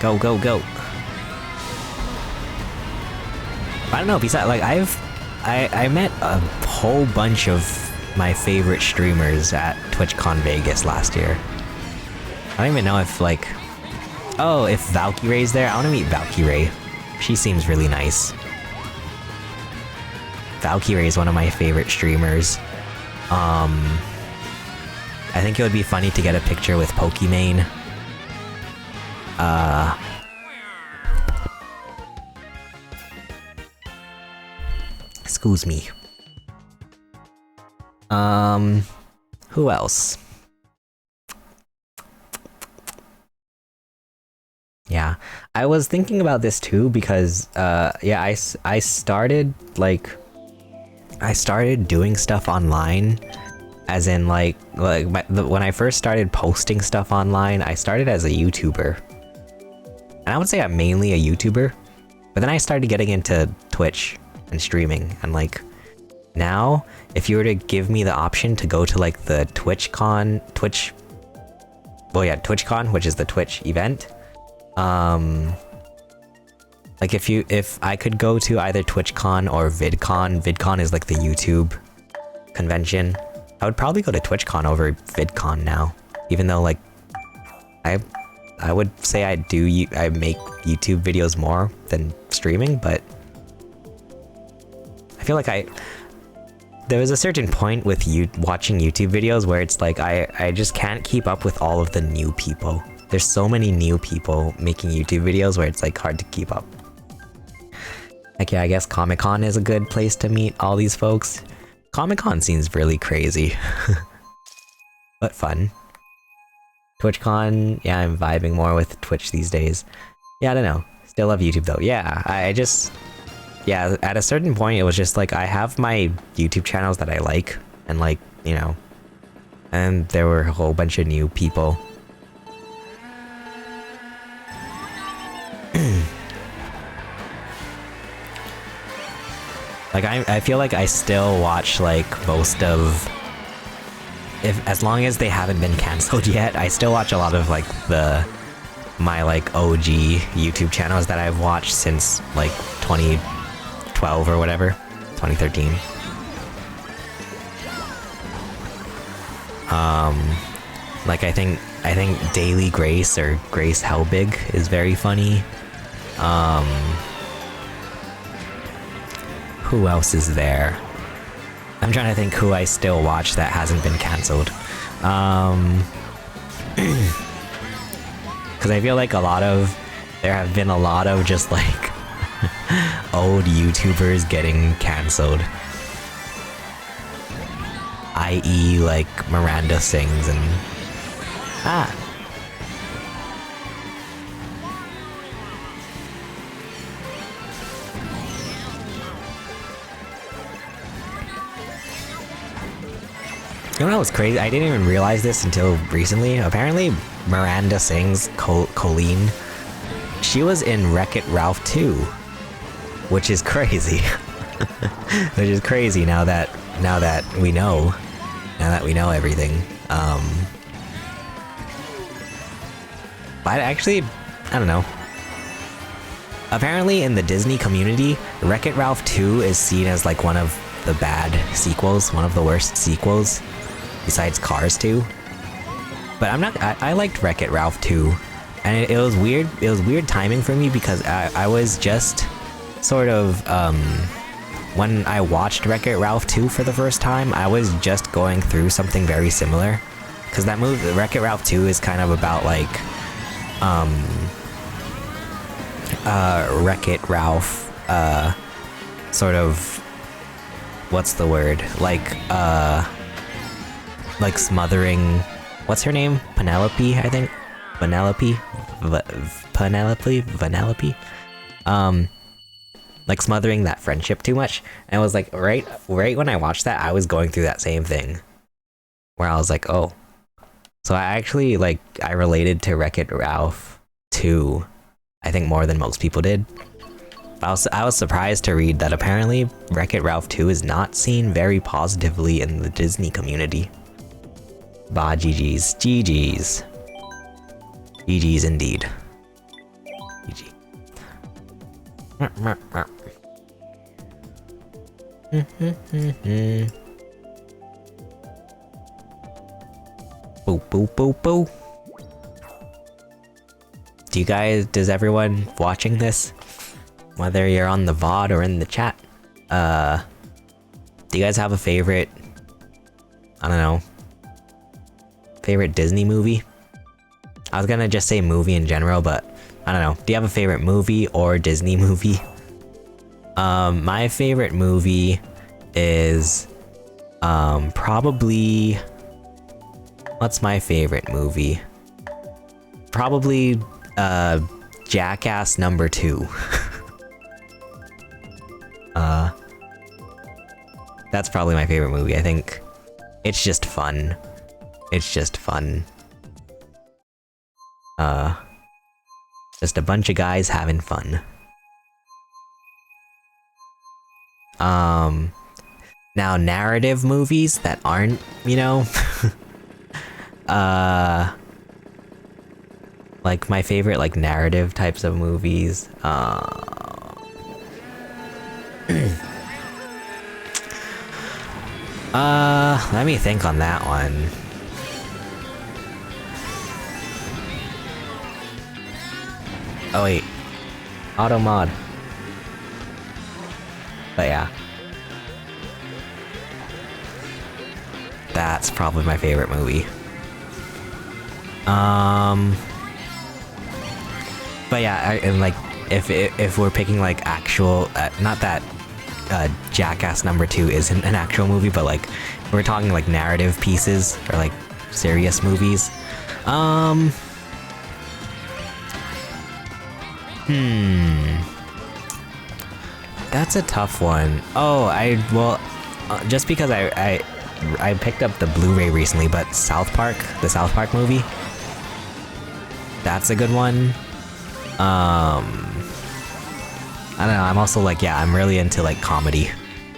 Go, go, go. I don't know, besides, like, I met a whole bunch of my favorite streamers at TwitchCon Vegas last year. I don't even know if, like... Oh, if Valkyrie's there, I want to meet Valkyrie. She seems really nice. Valkyrie is one of my favorite streamers. I think it would be funny to get a picture with Pokimane. Excuse me. Who else? Yeah, I was thinking about this too because, yeah, I started, like, I started doing stuff online, as in, like when I first started posting stuff online, I started as a YouTuber. And I would say I'm mainly a YouTuber, but then I started getting into Twitch and streaming, and, like, now, if you were to give me the option to go to, like, the TwitchCon, which is the Twitch event, like, if I could go to either TwitchCon or VidCon is like the YouTube convention, I would probably go to TwitchCon over VidCon now, even though, like, I would say I make YouTube videos more than streaming, but I feel like there was a certain point with watching YouTube videos where it's like I just can't keep up with all of the new people. There's so many new people making YouTube videos where it's, like, hard to keep up. Like, yeah, I guess Comic-Con is a good place to meet all these folks. Comic-Con seems really crazy. But fun. TwitchCon, yeah, I'm vibing more with Twitch these days. Yeah, I don't know. Still love YouTube though. Yeah, I just... Yeah, at a certain point it was just like, I have my YouTube channels that I like, and, like, you know, and there were a whole bunch of new people. Like, I feel like I still watch, like, most of... as long as they haven't been cancelled yet, I still watch a lot of, like, my, like, OG YouTube channels that I've watched since, like, 2012 or whatever. 2013. Like, I think Daily Grace, or Grace Helbig, is very funny. Who else is there? I'm trying to think who I still watch that hasn't been cancelled. Because I feel like there have been a lot of just, like, old YouTubers getting cancelled. I.e., like, Miranda Sings and... You know what's crazy? I didn't even realize this until recently. Apparently, Miranda Sings, Colleen, she was in Wreck-It Ralph 2, which is crazy. Which is crazy now that we know everything. But actually, I don't know. Apparently, in the Disney community, Wreck-It Ralph 2 is seen as, like, one of the bad sequels, one of the worst sequels, besides Cars 2. But I liked Wreck-It Ralph 2, and it was weird timing for me because I was just sort of, when I watched Wreck-It Ralph 2 for the first time, I was just going through something very similar. Because that movie, Wreck-It Ralph 2 is kind of about like, Wreck-It Ralph, sort of, what's the word? Like smothering, what's her name? Penelope, I think? Penelope? Penelope? Like smothering that friendship too much. And I was like, right when I watched that, I was going through that same thing. Where I was like, oh. So I actually, like, I related to Wreck-It Ralph 2, I think more than most people did. I was surprised to read that apparently Wreck-It Ralph 2 is not seen very positively in the Disney community. Bah, GG's. GG's. GG's indeed. GG. Boo boo boo boo. Does everyone watching this, whether you're on the VOD or in the chat, do you guys have a favorite, I don't know, favorite Disney movie? I was gonna just say movie in general, but I don't know. Do you have a favorite movie or Disney movie? My favorite movie is, probably, what's my favorite movie? Probably, Jackass number 2. That's probably my favorite movie. I think it's just fun. It's just fun. Just a bunch of guys having fun. Now narrative movies that aren't, you know, like my favorite, like, narrative types of movies, let me think on that one. Oh wait, auto mod. But yeah, that's probably my favorite movie. But yeah, and like, if we're picking like actual, not that Jackass number 2 isn't an actual movie, but like we're talking like narrative pieces or like serious movies. That's a tough one. Oh, just because I picked up the Blu-ray recently, but South Park, the South Park movie, that's a good one. I don't know, I'm also like, yeah, I'm really into like comedy,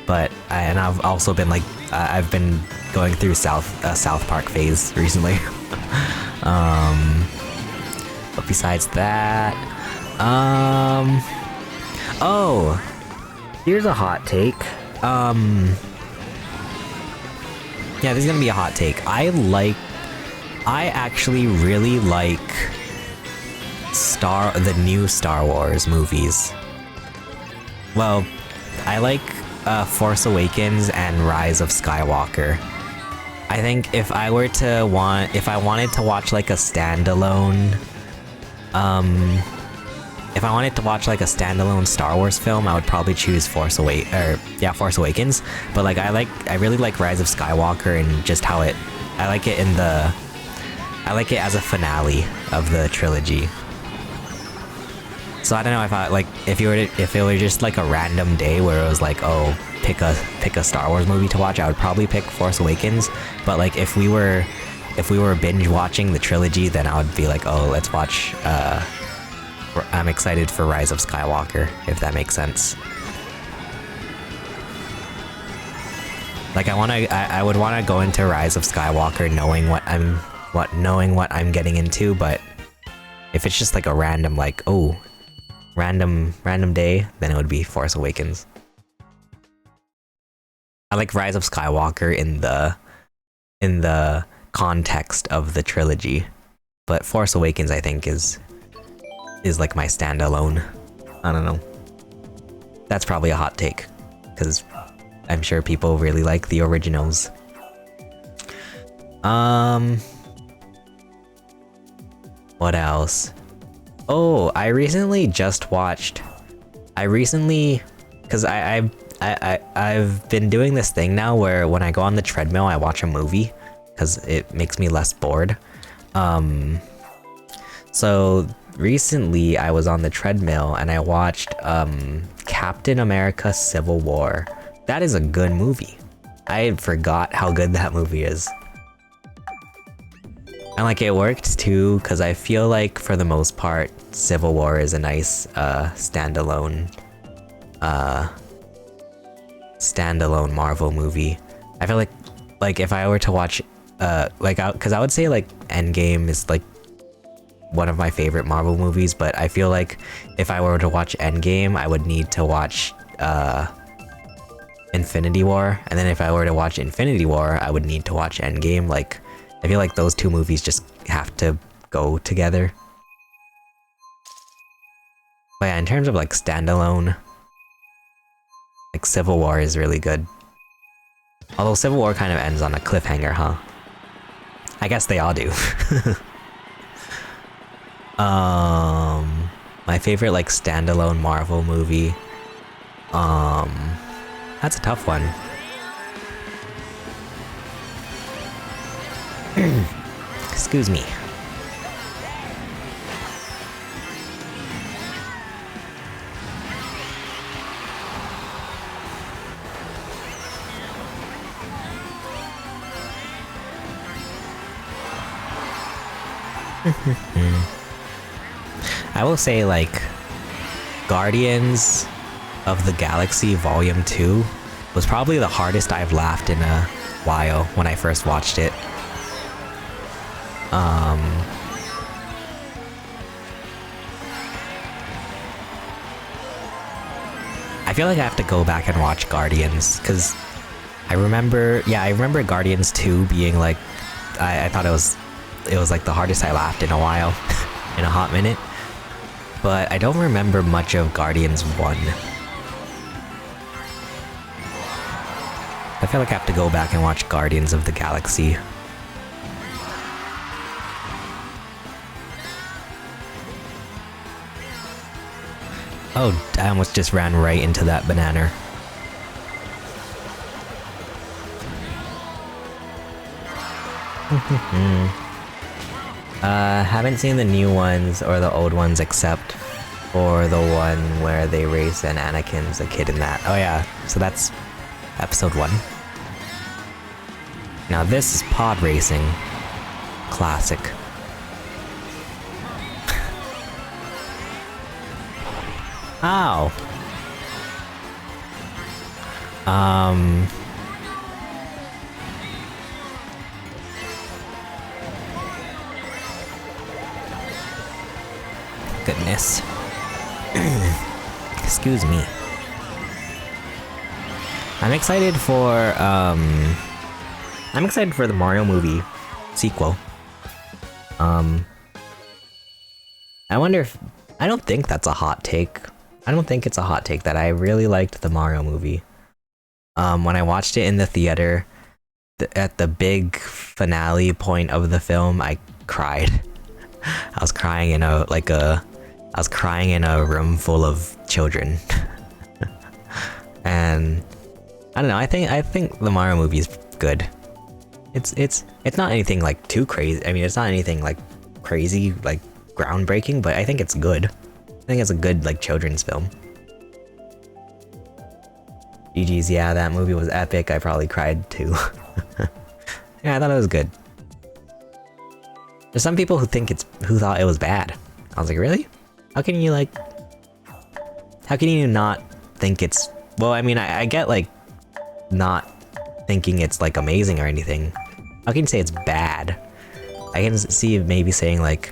but I've also been like, I've been going through South Park phase recently. But besides that, oh, here's a hot take. Yeah, this is gonna be a hot take. I actually really like the new Star Wars movies. Well, I like Force Awakens and Rise of Skywalker. I think if I wanted to watch like a standalone, if I wanted to watch like a standalone Star Wars film, I would probably choose Force Awakens. But like I really like Rise of Skywalker and just how I like it as a finale of the trilogy. So I don't know if it were just like a random day where it was like, oh, pick a Star Wars movie to watch, I would probably pick Force Awakens. But like if we were binge watching the trilogy, then I would be like, oh, let's watch, I'm excited for Rise of Skywalker, if that makes sense. Like I would want to go into Rise of Skywalker knowing what I'm getting into, but if it's just like a random, like, oh, random day, then it would be Force Awakens. I like Rise of Skywalker in the context of the trilogy, but Force Awakens I think is like my standalone. I don't know. That's probably a hot take, because I'm sure people really like the originals. What else? Oh, I recently just watched... Because I've been doing this thing now where when I go on the treadmill, I watch a movie, because it makes me less bored. So recently I was on the treadmill and I watched Captain America Civil War. That is a good movie. I forgot how good that movie is. And like it worked too, because I feel like for the most part, Civil War is a nice standalone Marvel movie. I feel like if I were to watch because I would say like Endgame is like one of my favorite Marvel movies, but I feel like if I were to watch Endgame, I would need to watch Infinity War, and then if I were to watch Infinity War, I would need to watch Endgame. Like, I feel like those two movies just have to go together. But yeah, in terms of like standalone, like Civil War is really good. Although Civil War kind of ends on a cliffhanger, huh? I guess they all do. My favorite like standalone Marvel movie. That's a tough one. Excuse me. I will say, like, Guardians of the Galaxy Volume 2 was probably the hardest I've laughed in a while when I first watched it. I feel like I have to go back and watch Guardians, because I remember Guardians 2 being like, I thought it was like the hardest I laughed in a while, in a hot minute. But I don't remember much of Guardians 1. I feel like I have to go back and watch Guardians of the Galaxy. Oh, I almost just ran right into that banana. Haven't seen the new ones or the old ones except for the one where they race and Anakin's a kid in that. Oh yeah, so that's episode 1. Now this is pod racing. Classic. Ow. Goodness. Excuse me. I'm excited for the Mario movie sequel. I wonder if... I don't think that's a hot take. I don't think it's a hot take that I really liked the Mario movie. When I watched it in the theater, at the big finale point of the film, I cried. I was crying in a room full of children. And I don't know, I think the Mario movie is good. It's not anything like too crazy. I mean, it's not anything like crazy, like groundbreaking, but I think it's good. I think it's a good like children's film. GG's, yeah, that movie was epic. I probably cried too. Yeah, I thought it was good. There's some people who thought it was bad. I was like, really? How can you not think it's... Well, I mean, I get like not thinking it's like amazing or anything. How can you say it's bad? I can see maybe saying like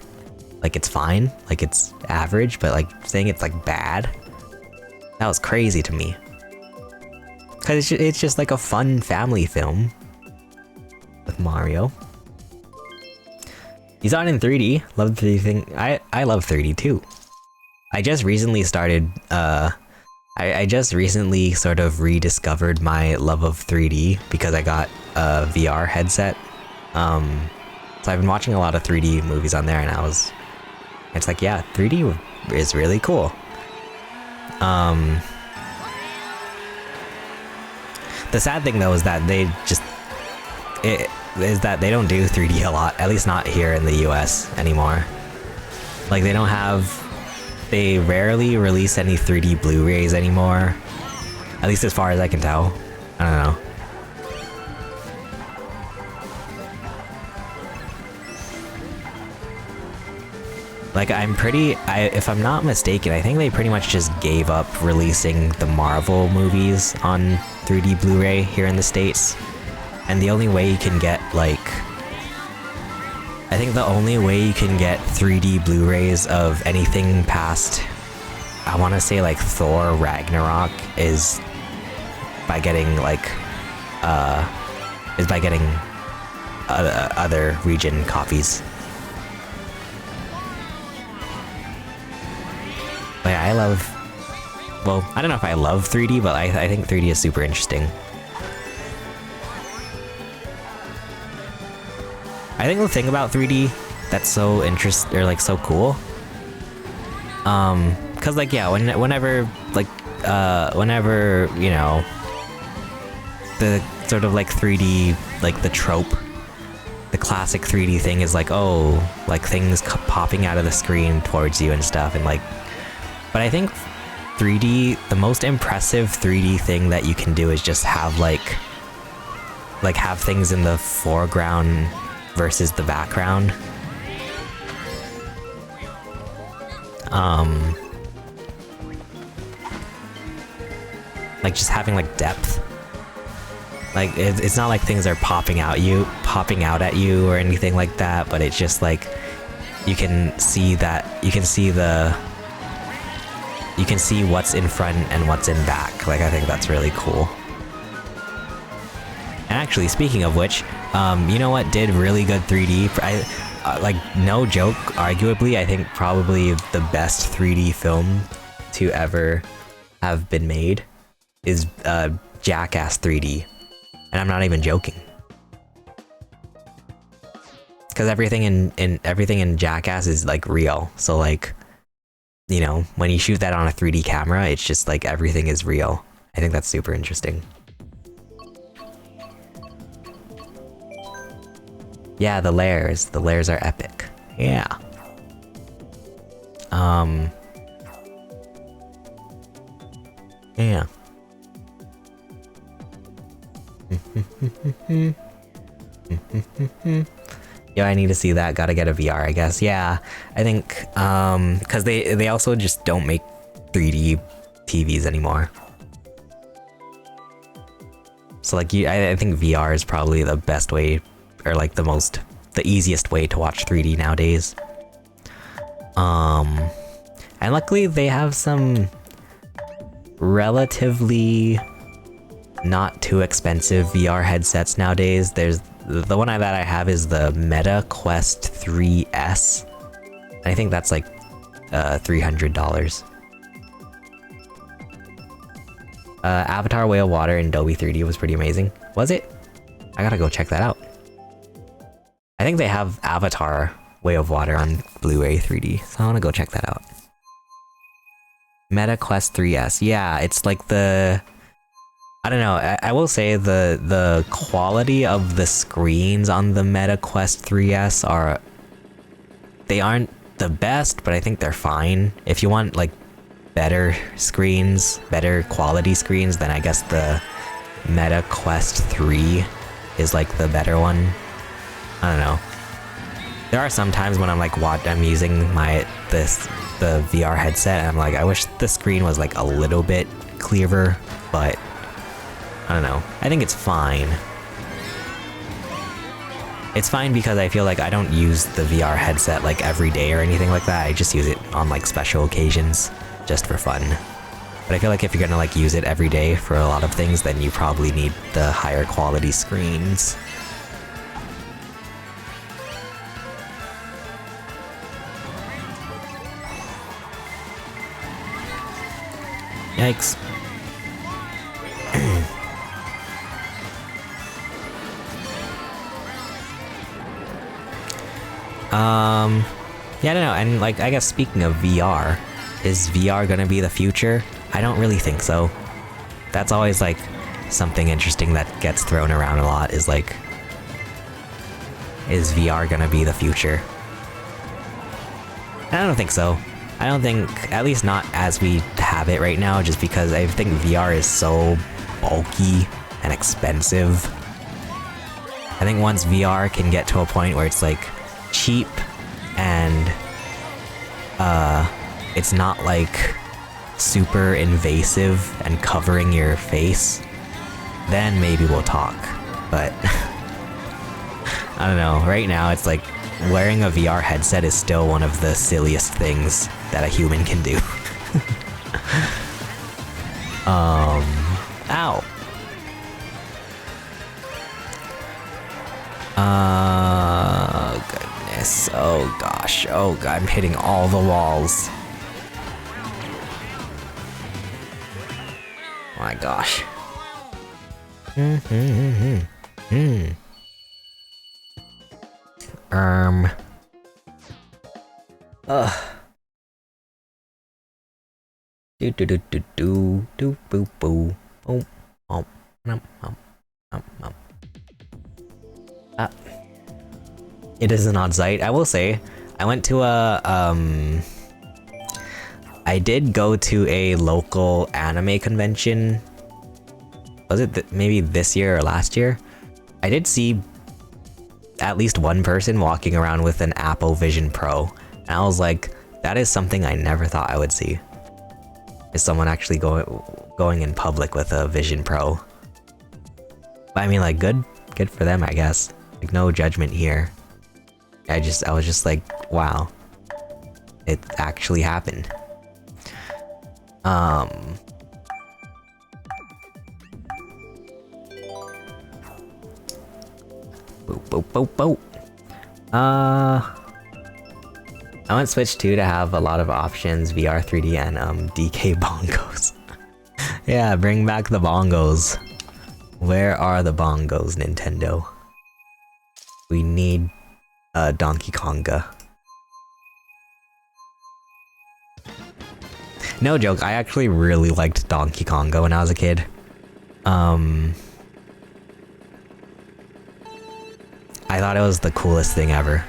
it's fine, like it's average, but like saying it's like bad, that was crazy to me. Cause it's just like a fun family film with Mario. He's on in 3D. Love the 3D thing. I love 3D too. I just recently started I just recently sort of rediscovered my love of 3D because I got a VR headset. So I've been watching a lot of 3D movies on there, and it's like, yeah, 3D is really cool. The sad thing though is that they don't do 3D a lot, at least not here in the US anymore. Like they rarely release any 3D Blu-rays anymore, at least as far as I can tell. I don't know. Like if I'm not mistaken, I think they pretty much just gave up releasing the Marvel movies on 3D Blu-ray here in the States. And the only way you can get I think the only way you can get 3D Blu-rays of anything past, I want to say like Thor Ragnarok, is by getting other region copies. But yeah, I don't know if I love 3D, but I think 3D is super interesting. I think the thing about 3D that's so so cool, cause like, yeah, whenever you know, the sort of like 3D, like the trope, the classic 3D thing is like, oh, like things popping out of the screen towards you and stuff, and like, but I think 3D, the most impressive 3D thing that you can do is just have have things in the foreground versus the background. Like just having like depth. Like it's not like things are popping out at you or anything like that, but it's just like you can see what's in front and what's in back. Like I think that's really cool. And actually, speaking of which, you know what did really good 3D? Like, no joke, arguably, I think probably the best 3D film to ever have been made is Jackass 3D. And I'm not even joking. Because everything in Jackass is like real. So like, you know, when you shoot that on a 3D camera, it's just like everything is real. I think that's super interesting. Yeah, the layers are epic. Yeah. Yeah. Yeah, I need to see that. Gotta get a VR, I guess. Yeah, I think, cause they also just don't make 3D TVs anymore. So like, I think VR is probably the best way, or like the easiest way to watch 3D nowadays. And luckily they have some relatively not too expensive VR headsets nowadays. There's the one that I have is the Meta Quest 3S. And I think that's like $300. Avatar Way of Water in Dolby 3D was pretty amazing. Was it? I gotta go check that out. I think they have Avatar Way of Water on Blu-ray 3D, so I wanna go check that out. Meta Quest 3S. Yeah, it's like I don't know, I will say the quality of the screens on the Meta Quest 3S they aren't the best, but I think they're fine. If you want like better screens, better quality screens, then I guess the Meta Quest 3 is like the better one. I don't know. There are some times when I'm like I'm using the VR headset and I'm like, I wish the screen was like a little bit clearer, but I don't know. I think it's fine. It's fine because I feel like I don't use the VR headset like every day or anything like that. I just use it on like special occasions, just for fun. But I feel like if you're gonna like use it every day for a lot of things, then you probably need the higher quality screens. Yikes. Yeah, I don't know, and like, I guess speaking of VR, is VR gonna be the future? I don't really think so. That's always like something interesting that gets thrown around a lot, is like, is VR gonna be the future? I don't think so. I don't think, at least not as we have it right now, just because I think VR is so bulky and expensive. I think once VR can get to a point where it's like cheap and it's not like super invasive and covering your face, then maybe we'll talk. But I don't know, right now it's like wearing a VR headset is still one of the silliest things that a human can do. Ow. Goodness. Oh gosh. Oh god, I'm hitting all the walls. Oh my gosh. Do do do do do do boo boo. It is an odd sight. I will say, I went to a I did go to a local anime convention. Was it maybe this year or last year? I did see at least one person walking around with an Apple Vision Pro, and I was like, that is something I never thought I would see. Is someone actually going in public with a Vision Pro? But I mean, like, good for them, I guess. Like, no judgment here. I was just like, wow, it actually happened. Boop, boop, boop, boop. I want Switch 2 to have a lot of options, VR, 3D, and DK bongos. Yeah, bring back the bongos. Where are the bongos, Nintendo? We need Donkey Konga. No joke, I actually really liked Donkey Konga when I was a kid. I thought it was the coolest thing ever.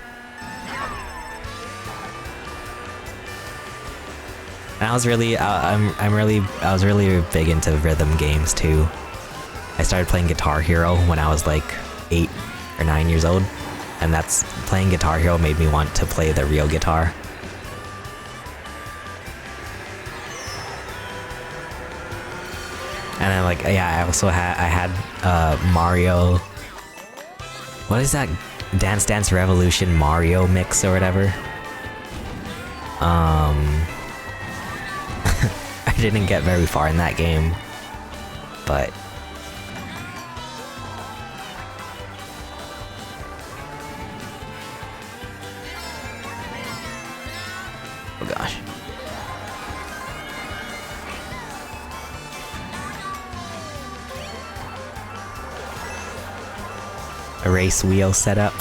And I was really, I was really big into rhythm games too. I started playing Guitar Hero when I was like 8 or 9 years old, and playing Guitar Hero made me want to play the real guitar. And then like, yeah, I also had Mario. What is that? Dance Dance Revolution Mario mix or whatever. I didn't get very far in that game, but oh gosh. A race wheel setup.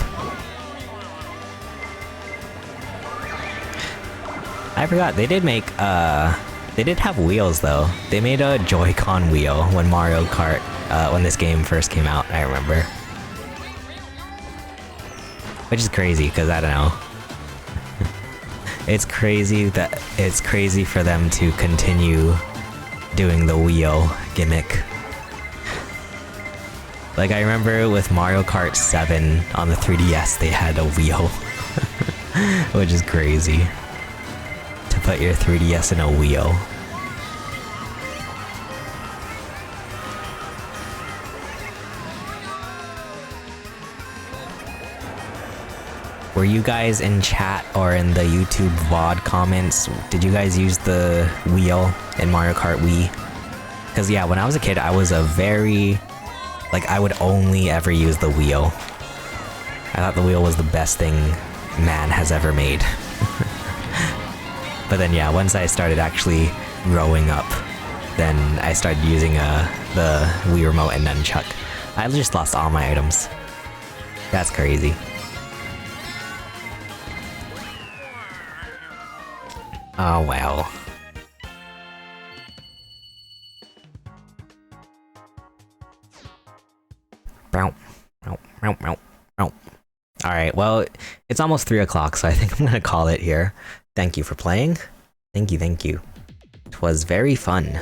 I forgot, they did make, they did have wheels though. They made a Joy-Con wheel when Mario Kart, when this game first came out, I remember. Which is crazy, because I don't know. It's crazy for them to continue doing the wheel gimmick. Like, I remember with Mario Kart 7 on the 3DS, they had a wheel. Which is crazy. To put your 3DS in a wheel. Were you guys in chat or in the YouTube VOD comments? Did you guys use the wheel in Mario Kart Wii? Because yeah, when I was a kid, I was a very... like, I would only ever use the wheel. I thought the wheel was the best thing man has ever made. But then yeah, once I started actually growing up, then I started using the Wii Remote and Nunchuck. I just lost all my items. That's crazy. Oh well. Alright, well, it's almost 3 o'clock, so I think I'm gonna call it here. Thank you for playing. Thank you, thank you. It was very fun.